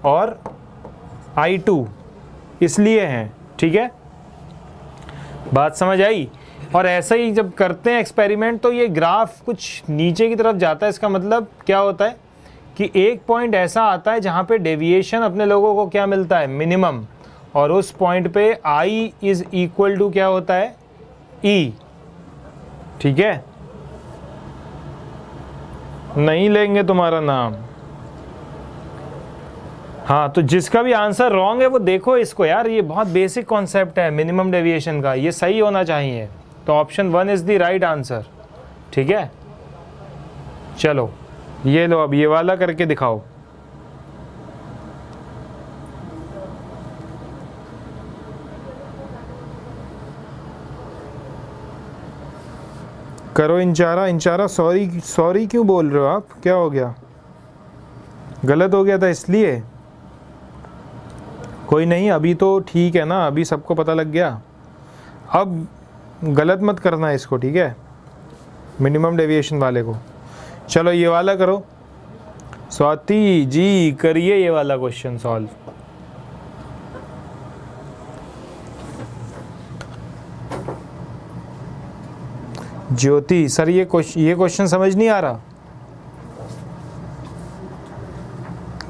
और I2 इसलिए हैं। ठीक है, बात समझ आई। और ऐसा ही जब करते हैं एक्सपेरिमेंट तो ये ग्राफ कुछ नीचे की तरफ जाता है। इसका मतलब क्या होता है कि एक पॉइंट ऐसा आता है जहाँ पे डेविएशन अपने लोगों को क्या मिलता है, मिनिमम, और उस पॉइंट पे I इज इक्वल टू क्या होता है, E। ठीक है, नहीं लेंगे तुम्हारा नाम। हाँ, तो जिसका भी आंसर रॉन्ग है वो देखो इसको यार, ये बहुत बेसिक कॉन्सेप्ट है मिनिमम डेविएशन का, ये सही होना चाहिए। तो option 1 is the right answer. ठीक है, चलो ये लो अब ये वाला करके दिखाओ। करो इंचारा। इंचारा सॉरी सॉरी क्यों बोल रहे हो आप, क्या हो गया? गलत हो गया था इसलिए? कोई नहीं, अभी तो ठीक है ना, अभी सबको पता लग गया। अब गलत मत करना इसको, ठीक है, मिनिमम डेविएशन वाले को। चलो ये वाला करो। स्वाति जी करिए ये वाला क्वेश्चन सॉल्व। ज्योति सर ये क्वेश्चन समझ नहीं आ रहा।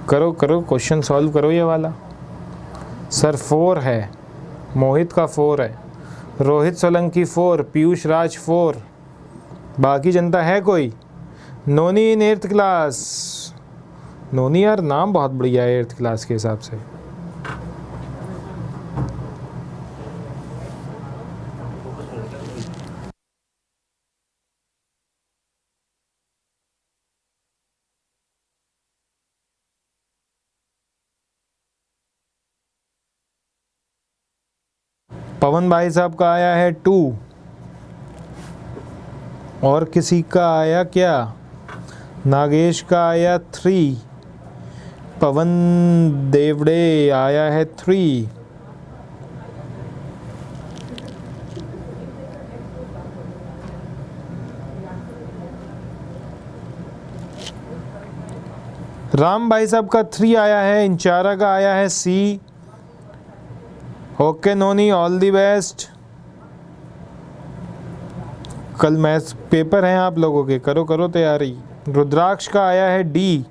करो करो क्वेश्चन सॉल्व करो ये वाला। सर 4 है, मोहित का 4 है, रोहित सोलंकी 4, पीयूष राज 4, बाकी जनता है कोई? नोनी इन 8th क्लास। नोनी यार नाम बहुत बढ़िया है 8th क्लास के हिसाब से। पवन भाई साहब का आया है 2, और किसी का आया क्या? नागेश का आया 3, पवन देवड़े आया है 3। राम भाई साहब का 3 आया है, इंचारा का आया है C। Okay noni all the best. कल मैथ्स पेपर हैं आप लोगों के, करो करो तैयारी। रुद्राक्ष का आया है D,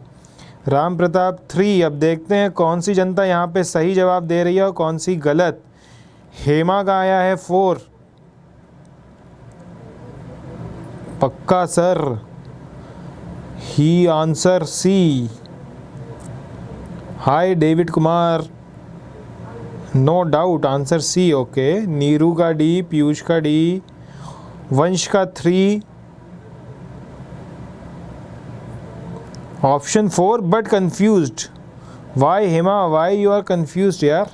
राम प्रताप 3। अब देखते हैं कौन सी जनता यहाँ पे सही जवाब दे रही है और कौन सी गलत। हेमा का आया है 4। पक्का सर, ही answer C। Hi David Kumar, no doubt answer C। Okay Neeru का D, पीयूष का D, वंश का 3, option 4 but confused. Why Hema, why you are confused यार?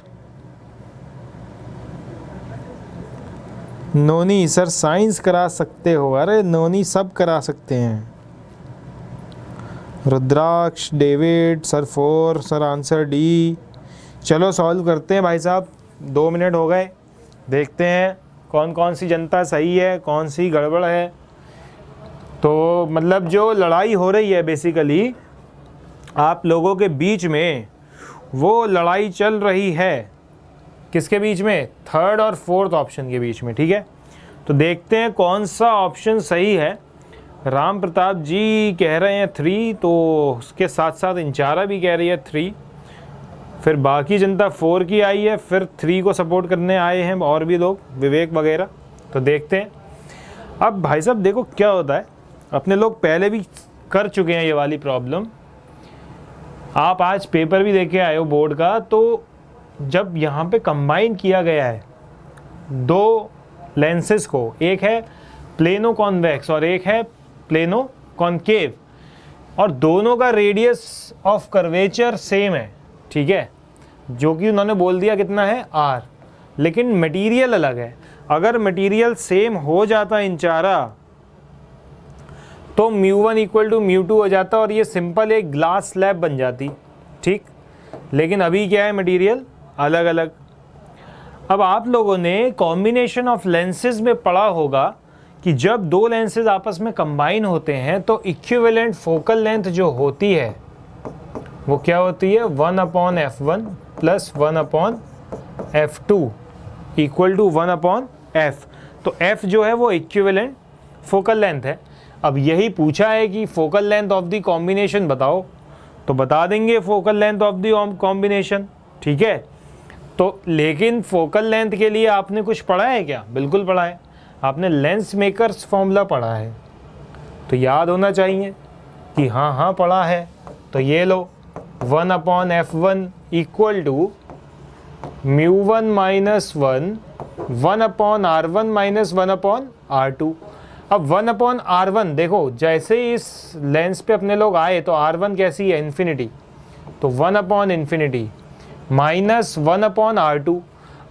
नोनी सर साइंस करा सकते हो? अरे नोनी सब करा सकते हैं। Rudraksh, David sir 4, sir answer D। चलो सॉल्व करते हैं भाई साहब, 2 मिनट हो गए। देखते हैं कौन कौन सी जनता सही है, कौन सी गड़बड़ है। तो मतलब जो लड़ाई हो रही है बेसिकली आप लोगों के बीच में, वो लड़ाई चल रही है किसके बीच में? 3rd और 4th ऑप्शन के बीच में, ठीक है। तो देखते हैं कौन सा ऑप्शन सही है। राम प्रताप जी कह रहे हैं 3, तो उसके साथ साथ इंचारा भी कह रही है 3, फिर बाकी जनता 4 की आई है, फिर 3 को सपोर्ट करने आए हैं और भी लोग, विवेक वगैरह। तो देखते हैं अब भाई साहब, देखो क्या होता है, अपने लोग पहले भी कर चुके हैं ये वाली प्रॉब्लम। आप आज पेपर भी देखे आए हो बोर्ड का, तो जब यहाँ पे कंबाइन किया गया है 2 लेंसेज को, एक है प्लेनो कॉन्वेक्स और एक है प्लेनो कॉनकेव, और दोनों का रेडियस ऑफ कर्वेचर सेम है, ठीक है, जो कि उन्होंने बोल दिया कितना है R, लेकिन मटेरियल अलग है। अगर मटेरियल सेम हो जाता इंचारा तो μ1 इक्वल टू μ2 हो जाता और ये सिंपल एक ग्लास स्लैब बन जाती, ठीक। लेकिन अभी क्या है, मटेरियल अलग अलग। अब आप लोगों ने कॉम्बिनेशन ऑफ लेंसेज में पढ़ा होगा कि जब 2 लेंसेज आपस में कंबाइन होते हैं तो इक्विवेलेंट फोकल लेंथ जो होती है वो क्या होती है? 1/f1 plus 1/f2 equal to 1/f। तो f जो है वो इक्विवेलेंट फोकल लेंथ है। अब यही पूछा है कि focal length of the combination बताओ, तो बता देंगे focal length of the combination, ठीक है। तो लेकिन फोकल लेंथ के लिए आपने कुछ पढ़ा है क्या? बिल्कुल पढ़ा है, आपने लेंस मेकर्स फॉर्मूला पढ़ा है, तो याद होना चाहिए कि हाँ पढ़ा है। तो ये लो 1/f1 equal to μ1 minus 1 1/r1 minus 1/r2। अब 1/r1 देखो, जैसे ही इस लेंस पे अपने लोग आए तो r1 कैसी है? इन्फिनिटी, तो 1/∞ माइनस 1/r2।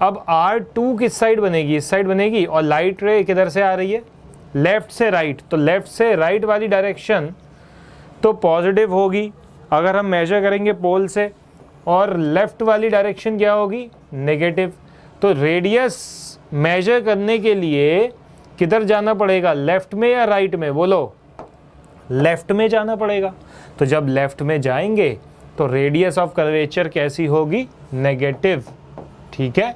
अब r2 किस साइड बनेगी? इस साइड बनेगी, और लाइट रे किधर से आ रही है? लेफ्ट से राइट, तो लेफ्ट से राइट वाली डायरेक्शन तो पॉजिटिव होगी अगर हम मेजर करेंगे पोल से, और लेफ्ट वाली डायरेक्शन क्या होगी, नेगेटिव। तो रेडियस मेजर करने के लिए किधर जाना पड़ेगा, लेफ्ट में या राइट में, बोलो। लेफ्ट में जाना पड़ेगा। तो जब लेफ्ट में जाएंगे तो रेडियस ऑफ कर्वेचर कैसी होगी, नेगेटिव। ठीक है,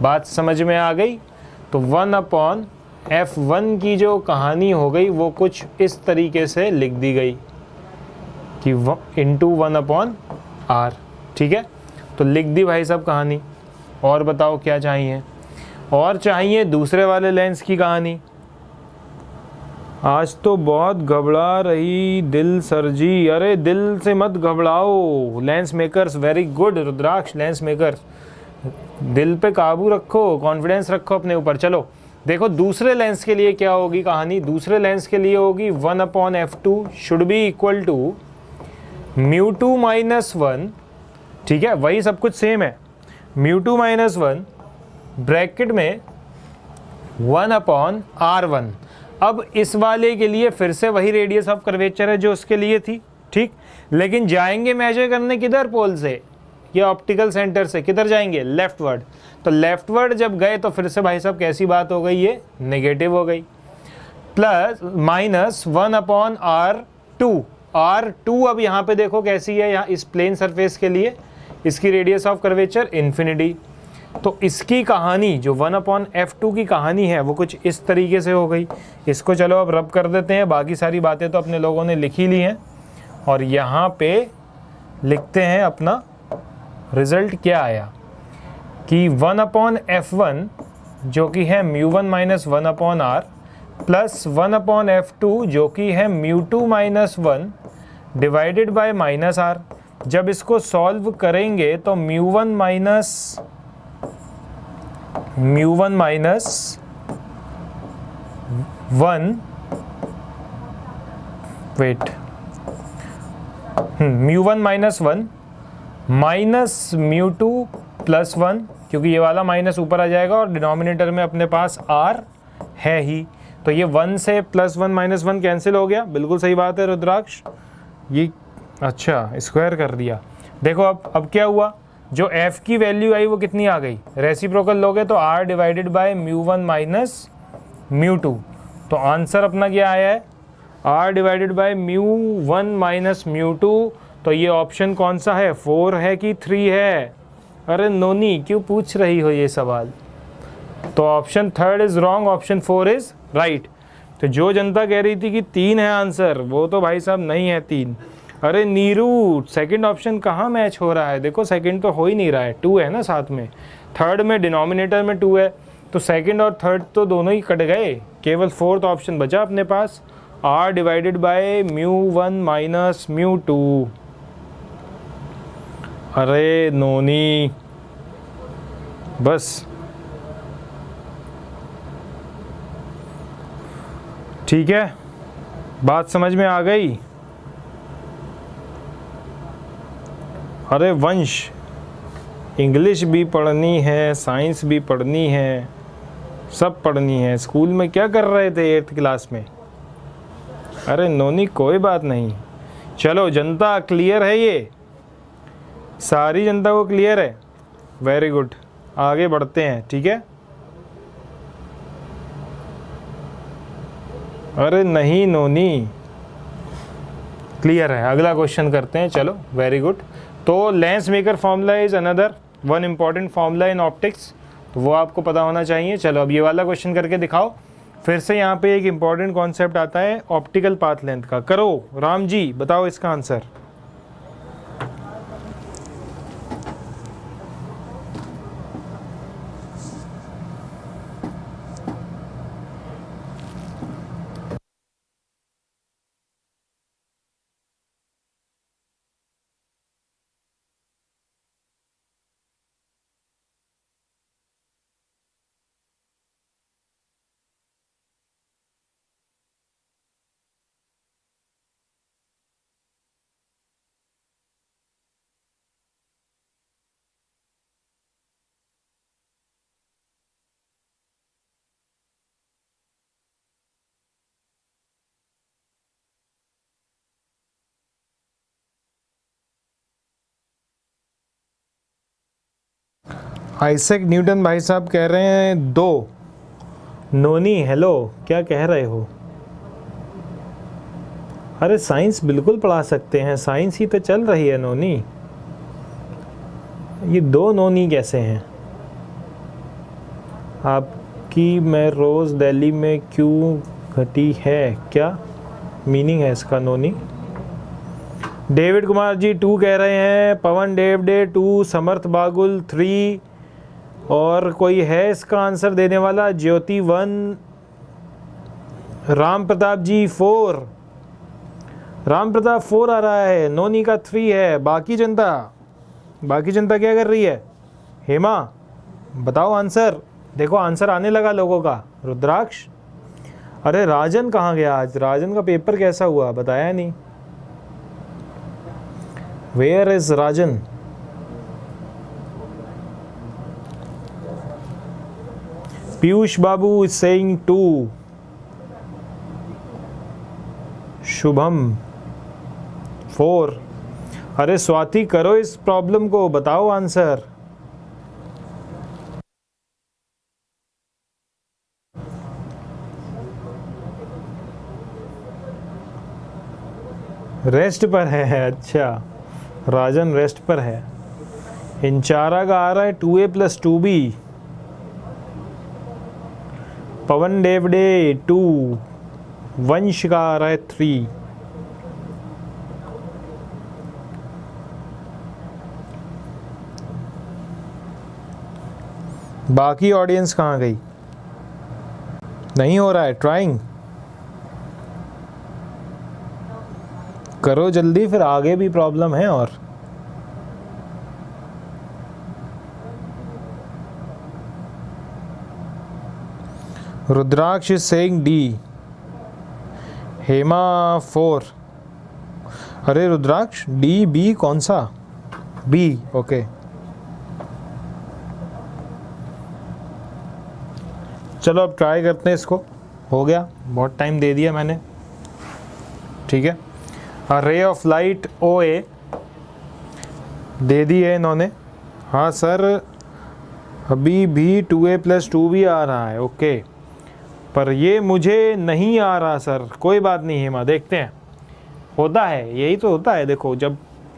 बात समझ में आ गई। तो 1/f1 की जो कहानी हो गई वो कुछ इस तरीके से लिख दी गई कि इंटू 1/r। ठीक है, तो लिख दी भाई साहब कहानी। और बताओ क्या चाहिए, और चाहिए दूसरे वाले लेंस की कहानी। आज तो बहुत घबरा रही दिल सर जी। अरे दिल से मत घबराओ, लेंस मेकर्स वेरी गुड, रुद्राक्ष लेंस मेकर्स। दिल पे काबू रखो, कॉन्फिडेंस रखो अपने ऊपर। चलो देखो दूसरे लेंस के लिए क्या होगी कहानी। दूसरे लेंस के लिए होगी 1/f2 should be equal to μ2 - 1। ठीक है, वही सब कुछ सेम है। μ2 - 1 ब्रैकेट में 1/r1। अब इस वाले के लिए फिर से वही रेडियस ऑफ कर्वेचर है जो उसके लिए थी। ठीक, लेकिन जाएंगे मेजर करने किधर, पोल से या ऑप्टिकल सेंटर से, किधर जाएंगे, लेफ्टवर्ड। तो लेफ्टवर्ड जब गए तो फिर से भाई साहब कैसी बात हो गई, ये नेगेटिव हो गई। Plus minus 1/r2। r2 अब यहाँ पे देखो कैसी है, यहाँ इस प्लेन सरफेस के लिए इसकी रेडियस ऑफ कर्वेचर इन्फिनिटी। तो इसकी कहानी जो 1/f2 की कहानी है वो कुछ इस तरीके से हो गई। इसको चलो अब रब कर देते हैं, बाकी सारी बातें तो अपने लोगों ने लिखी ली हैं, और यहाँ पे लिखते हैं अपना रिजल्ट क्या आया कि 1/f1 जो कि है μ1 - 1/r प्लस 1/f2 जो कि है μ2 - 1 डिवाइडेड बाय -r। जब इसको सॉल्व करेंगे तो μ1 - 1 वेट μ1 - 1 माइनस μ2 + 1, क्योंकि ये वाला माइनस ऊपर आ जाएगा और डिनोमिनेटर में अपने पास r है ही, तो ये 1 से +1 - 1 कैंसिल हो गया। बिल्कुल सही बात है रुद्राक्ष, ये अच्छा स्क्वायर कर दिया। देखो अब क्या हुआ, जो f की वैल्यू आई वो कितनी आ गई, रेसिप्रोकल लोगे तो r डिवाइडेड बाय μ1 - μ2। तो आंसर अपना क्या आया है, r डिवाइडेड बाय μ1 - μ2। तो ये ऑप्शन कौन सा है, 4 है कि 3 है। अरे नोनी क्यों पूछ रही हो ये सवाल। तो option 3 is wrong, option 4 is right. तो जो जनता कह रही थी कि 3 है आंसर, वो तो भाई साहब नहीं है 3। अरे नीरू सेकंड ऑप्शन कहाँ मैच हो रहा है, देखो सेकंड तो हो ही नहीं रहा है, 2 है ना साथ में, थर्ड में डिनोमिनेटर में 2 है, तो सेकंड और थर्ड तो दोनों ही कट गए, केवल फोर्थ ऑप्शन बचा अपने पास, r डिवाइडेड बाय μ1 - μ2। अरे नोनी बस ठीक है, बात समझ में आ गई। अरे वंश इंग्लिश भी पढ़नी है, साइंस भी पढ़नी है, सब पढ़नी है। स्कूल में क्या कर रहे थे 8th क्लास में। अरे नोनी कोई बात नहीं, चलो जनता क्लियर है, ये सारी जनता को क्लियर है, वेरी गुड, आगे बढ़ते हैं। ठीक है, अरे नहीं नोनी क्लियर है, अगला क्वेश्चन करते हैं। चलो वेरी गुड। तो lens maker formula is another one important formula in optics, तो वो आपको पता होना चाहिए। चलो अब ये वाला क्वेश्चन करके दिखाओ। फिर से यहाँ पे एक इम्पॉर्टेंट कॉन्सेप्ट आता है ऑप्टिकल पाथ लेंथ का। करो राम जी, बताओ इसका आंसर। आइजैक न्यूटन भाई साहब कह रहे हैं 2। नोनी हेलो, क्या कह रहे हो? अरे साइंस बिल्कुल पढ़ा सकते हैं, साइंस ही तो चल रही है नोनी। ये 2 नोनी कैसे हैं आपकी? मैं रोज़ दिल्ली में क्यों घटी है, क्या मीनिंग है इसका नोनी? डेविड कुमार जी 2 कह रहे हैं, पवन देव डे 2, समर्थ बागुल 3, और कोई है इसका आंसर देने वाला? ज्योति 1, राम प्रताप जी 4, राम प्रताप 4 आ रहा है, नोनी का 3 है। बाकी जनता क्या कर रही है? हेमा बताओ आंसर, देखो आंसर आने लगा लोगों का। रुद्राक्ष, अरे राजन कहाँ गया आज? राजन का पेपर कैसा हुआ बताया नहीं। Where is Rajan? Piyush babu is saying 2, Shubham 4। अरे स्वाति करो इस प्रॉब्लम को, बताओ आंसर। रेस्ट पर है, अच्छा राजन रेस्ट पर है। इंचारा का आ रहा है 2A + 2B। पवन देवडे 2, वंश का आ रहा है 3। बाकी ऑडियंस कहाँ गई? नहीं हो रहा है ट्राइंग, करो जल्दी, फिर आगे भी प्रॉब्लम है। और रुद्राक्ष इज सेइंग D, हेमा 4। अरे रुद्राक्ष D B कौन सा? B, okay. चलो अब ट्राई करते हैं इसको। हो गया, बहुत टाइम दे दिया मैंने, ठीक है। रे ऑफ लाइट OA दे दी है इन्होंने। हाँ सर, अभी भी 2A + 2B आ रहा है, ओके, पर ये मुझे नहीं आ रहा सर। कोई बात नहीं हेमा, देखते हैं, होता है, यही तो होता है। देखो जब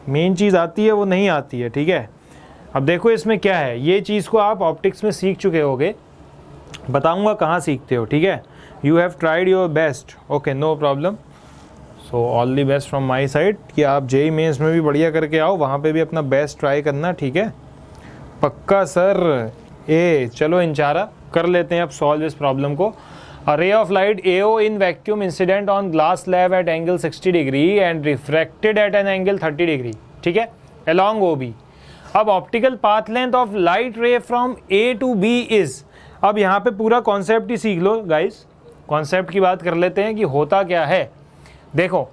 मेन चीज़ आती है वो नहीं आती है, ठीक है। अब देखो इसमें क्या है, ये चीज़ को आप ऑप्टिक्स में सीख चुके होगे, बताऊंगा कहाँ सीखते हो, ठीक है। You have tried your best, okay, no problem. So all the best from my side कि आप JEE मेंस में भी बढ़िया करके आओ, वहाँ पे भी अपना बेस्ट ट्राई करना, ठीक है। पक्का सर। चलो इंचारा कर लेते हैं अब सॉल्व इस प्रॉब्लम को। A ray of light AO in vacuum incident on glass slab at angle 60 degree and refracted at an angle 30 degree, ठीक है, along OB. अब optical path length of light रे from A to B is, अब यहाँ पे पूरा concept ही सीख लो guys, concept की बात कर लेते हैं कि होता क्या है। देखो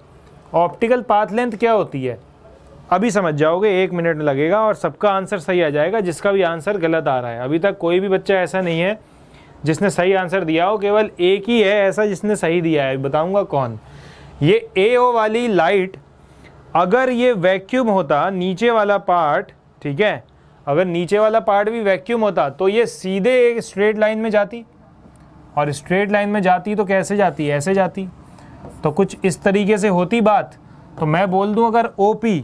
ऑप्टिकल पाथ लेंथ क्या होती है, अभी समझ जाओगे, 1 मिनट लगेगा और सबका आंसर सही आ जाएगा, जिसका भी आंसर गलत आ रहा है। अभी तक कोई भी बच्चा ऐसा नहीं है जिसने सही आंसर दिया हो, केवल एक ही है ऐसा जिसने सही दिया है, बताऊंगा कौन। ये AO वाली लाइट, अगर ये वैक्यूम होता नीचे वाला पार्ट, ठीक है, अगर नीचे वाला पार्ट भी वैक्यूम होता तो ये सीधे एक स्ट्रेट लाइन में जाती, और स्ट्रेट लाइन में जाती तो कैसे जाती, ऐसे जाती, तो कुछ इस तरीके से होती बात। तो मैं बोल दूं अगर OP,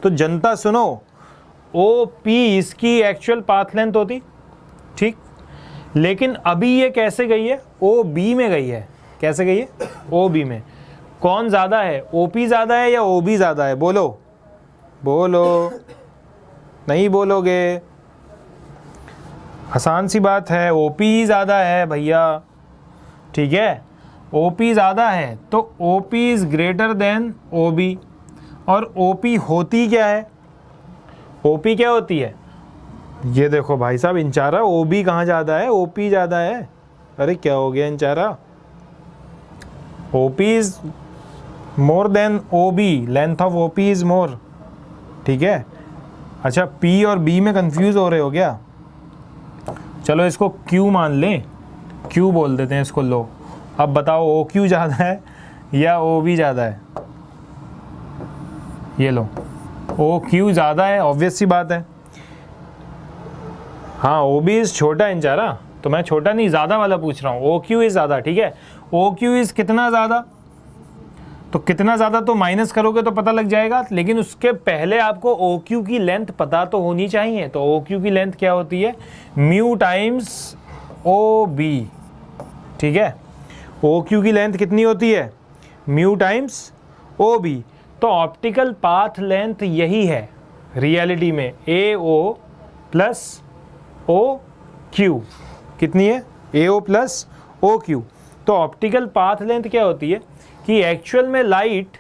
तो जनता सुनो, OP इसकी एक्चुअल पाथ लेंथ होती, ठीक। लेकिन अभी ये कैसे गई है, OB में गई है। कैसे गई है, OB में। कौन ज़्यादा है, OP ज़्यादा है या OB ज़्यादा है? बोलो बोलो, नहीं बोलोगे, आसान सी बात है, OP ही ज़्यादा है भैया, ठीक है। OP ज़्यादा है तो OP is greater than OB। और OP होती क्या है, OP क्या होती है? ये देखो भाई साहब, इंचारा OB कहाँ ज़्यादा है, OP ज़्यादा है। अरे क्या हो गया इंचारा, OP is more than OB, length of OP is more, ठीक है। अच्छा P और B में कंफ्यूज हो रहे हो क्या? चलो इसको Q मान लें, Q बोल देते हैं इसको, लो अब बताओ OQ ज़्यादा है या OB ज़्यादा है? ये लो, OQ ज़्यादा है, ऑब्वियस सी बात है। हाँ ओ बी इज़ छोटा इन चारा, तो मैं छोटा नहीं ज़्यादा वाला पूछ रहा हूँ। ओ क्यू इज़ ज़्यादा, ठीक है। ओ क्यू इज़ कितना ज़्यादा, तो कितना ज़्यादा तो माइनस करोगे तो पता लग जाएगा, लेकिन उसके पहले आपको ओ क्यू की लेंथ पता तो होनी चाहिए। तो ओ क्यू की लेंथ क्या होती है, म्यू टाइम्स ओ बी, ठीक है। ओ क्यू की लेंथ कितनी होती है, म्यू टाइम्स ओ बी। तो ऑप्टिकल पाथ लेंथ यही है रियलिटी में, ए ओ प्लस ओ क्यू। कितनी है, A O plus O Q. तो ऑप्टिकल पाथ लेंथ क्या होती है कि एक्चुअल में लाइट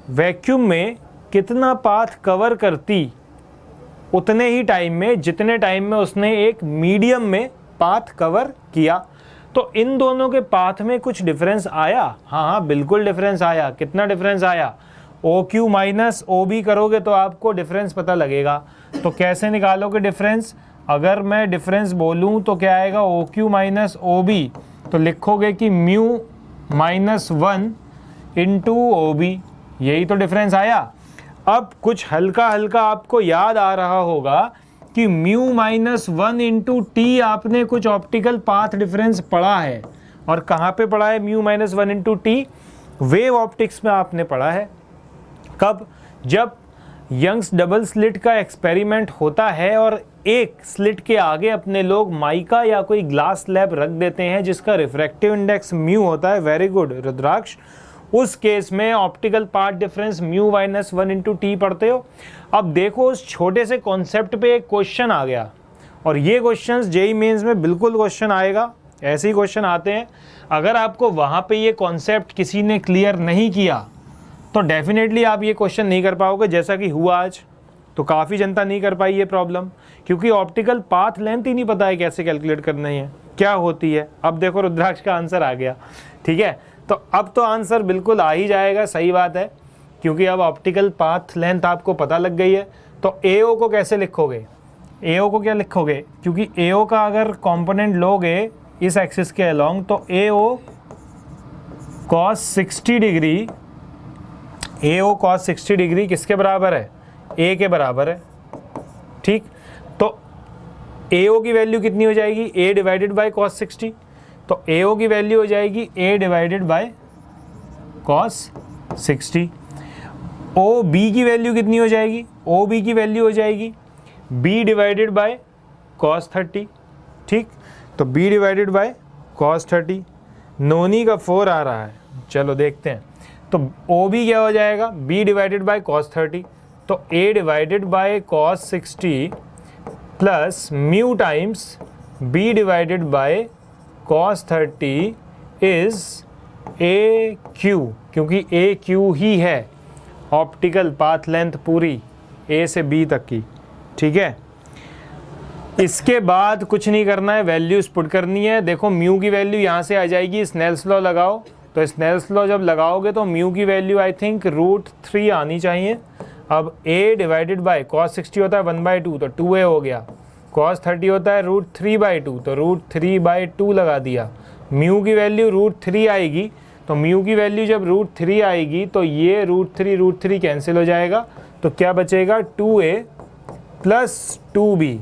वैक्यूम में कितना पाथ कवर करती उतने ही टाइम में जितने टाइम में उसने एक मीडियम में पाथ कवर किया। तो इन दोनों के पाथ में कुछ डिफरेंस आया, हाँ बिल्कुल डिफरेंस आया। कितना डिफरेंस आया, O Q minus O B करोगे तो आपको डिफरेंस पता लगेगा। तो कैसे निकालोगे डिफरेंस, अगर मैं डिफरेंस बोलूँ तो क्या आएगा, O Q minus O B, तो लिखोगे कि mu minus 1 into O B, यही तो डिफरेंस आया। अब कुछ हल्का हल्का आपको याद आ रहा होगा कि म्यू माइनस 1 इंटू टी आपने कुछ ऑप्टिकल पाथ डिफरेंस पढ़ा है, और कहाँ पे पढ़ा है mu minus 1 into T, wave optics में आपने पढ़ा है। कब, जब यंग्स डबल स्लिट का एक्सपेरिमेंट होता है और एक स्लिट के आगे अपने लोग माइका या कोई ग्लास स्लैब रख देते हैं जिसका रिफ्रैक्टिव इंडेक्स म्यू होता है, वेरी गुड रुद्राक्ष, उस केस में optical path difference mu minus 1 into T पढ़ते हो। अब देखो उस छोटे से कॉन्सेप्ट पे एक क्वेश्चन आ गया, और ये क्वेश्चन जेईई मेंस में बिल्कुल क्वेश्चन आएगा, ऐसे ही क्वेश्चन आते हैं। अगर आपको वहाँ पे ये कॉन्सेप्ट किसी ने क्लियर नहीं किया तो डेफिनेटली आप ये क्वेश्चन नहीं कर पाओगे, जैसा कि हुआ आज। तो काफ़ी जनता नहीं कर पाई ये प्रॉब्लम, क्योंकि ऑप्टिकल पाथ लेंथ ही नहीं पता है कैसे कैलकुलेट करनी है, क्या होती है। अब देखो रुद्राक्ष का आंसर आ गया, ठीक है। तो अब तो आंसर बिल्कुल आ ही जाएगा, सही बात है, क्योंकि अब ऑप्टिकल पाथ लेंथ आपको पता लग गई है। तो AO को कैसे लिखोगे, AO को क्या लिखोगे, क्योंकि AO का अगर कंपोनेंट लोगे इस एक्सिस के अलोंग, तो AO cos 60 degree, AO cos 60 degree किसके बराबर है, A के बराबर है, ठीक। तो AO की वैल्यू कितनी हो जाएगी, A डिवाइडेड बाई cos 60। तो AO की वैल्यू हो जाएगी A divided by cos 60। OB की वैल्यू कितनी हो जाएगी, OB की वैल्यू हो जाएगी B डिवाइडेड बाई cos 30, ठीक। तो B डिवाइडेड बाई cos 30, नोनी का 4 आ रहा है, चलो देखते हैं। तो OB क्या हो जाएगा, B डिवाइडेड बाई cos 30, तो A divided by cos 60 plus mu times B divided by cos 30 is AQ, क्योंकि AQ ही है ऑप्टिकल पाथ लेंथ पूरी A से B तक की, ठीक है। इसके बाद कुछ नहीं करना है, वैल्यूज पुट करनी है। देखो म्यू की वैल्यू यहाँ से आ जाएगी, स्नेल्स लॉ लगाओ। तो स्नेल्स लॉ जब लगाओगे तो म्यू की वैल्यू आई थिंक √3 आनी चाहिए। अब A डिवाइडेड बाई cos 60 होता है 1/2, तो 2A हो गया। cos 30 होता है √3/2, तो √3/2 लगा दिया। म्यू की वैल्यू √3 आएगी, तो म्यू की वैल्यू जब √3 आएगी तो ये √3 कैंसिल हो जाएगा, तो क्या बचेगा 2A प्लस 2B।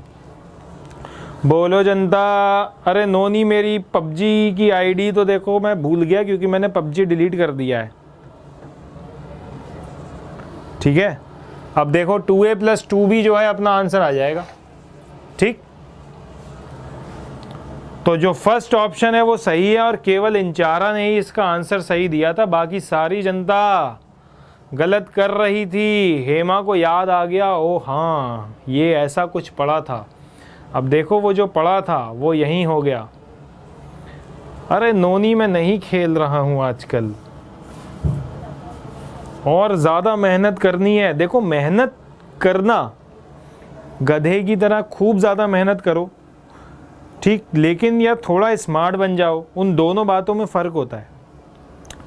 बोलो जनता। अरे नोनी मेरी पबजी की आईडी तो देखो मैं भूल गया, क्योंकि मैंने पबजी डिलीट कर दिया है, ठीक है। अब देखो 2A प्लस 2B जो है अपना आंसर आ जाएगा, ठीक। तो जो फर्स्ट ऑप्शन है वो सही है, और केवल इंचारा ने ही इसका आंसर सही दिया था, बाकी सारी जनता गलत कर रही थी। हेमा को याद आ गया, ओ हाँ ये ऐसा कुछ पढ़ा था। अब देखो वो जो पढ़ा था वो यहीं हो गया। अरे नोनी मैं नहीं खेल रहा हूँ आजकल, और ज़्यादा मेहनत करनी है। देखो मेहनत करना गधे की तरह खूब ज़्यादा मेहनत करो, ठीक, लेकिन यार थोड़ा स्मार्ट बन जाओ, उन दोनों बातों में फ़र्क होता है,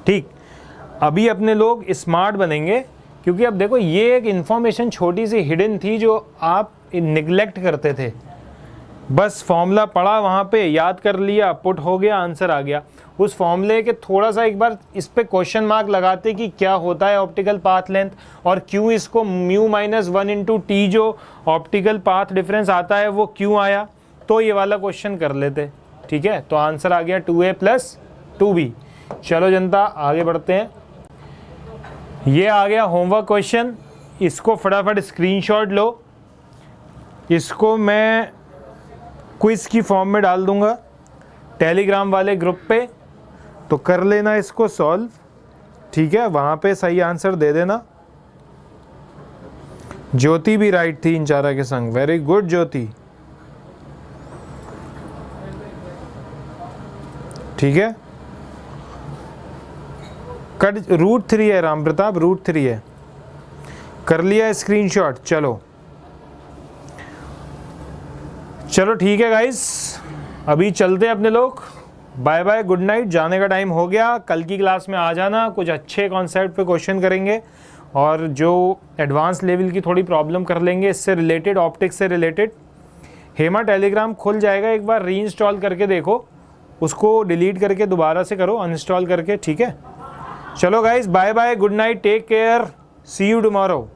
ठीक। अभी अपने लोग स्मार्ट बनेंगे, क्योंकि अब देखो ये एक इन्फॉर्मेशन छोटी सी हिडन थी जो आप निगलेक्ट करते थे। बस फॉर्मूला पढ़ा, वहाँ पे याद कर लिया, पुट हो गया, आंसर आ गया। उस फॉर्मूले के थोड़ा सा एक बार इस पे क्वेश्चन मार्क लगाते कि क्या होता है ऑप्टिकल पाथ लेंथ, और क्यों इसको म्यू माइनस 1 इंटू टी जो ऑप्टिकल पाथ डिफरेंस आता है वो क्यों आया, तो ये वाला क्वेश्चन कर लेते, ठीक है। तो आंसर आ गया 2A + 2B। चलो जनता आगे बढ़ते हैं। ये आ गया होमवर्क क्वेश्चन, इसको फटाफट स्क्रीनशॉट लो, इसको मैं क्विज की फॉर्म में डाल दूंगा टेलीग्राम वाले ग्रुप पे, तो कर लेना इसको सॉल्व, ठीक है। वहाँ पे सही आंसर दे देना। ज्योति भी राइट थी इन चारा के संग, वेरी गुड ज्योति, ठीक है। कट √3 है राम प्रताप, √3 है, कर लिया स्क्रीनशॉट। चलो चलो ठीक है गाइस, अभी चलते हैं अपने लोग, बाय बाय, गुड नाइट, जाने का टाइम हो गया। कल की क्लास में आ जाना, कुछ अच्छे कॉन्सेप्ट पे क्वेश्चन करेंगे और जो एडवांस लेवल की थोड़ी प्रॉब्लम कर लेंगे इससे रिलेटेड, ऑप्टिक्स से रिलेटेड। हेमा टेलीग्राम खुल जाएगा, एक बार रीइंस्टॉल करके देखो, उसको डिलीट करके दोबारा से करो अनइंस्टॉल करके, ठीक है। चलो guys bye bye, good night, take care, see you tomorrow.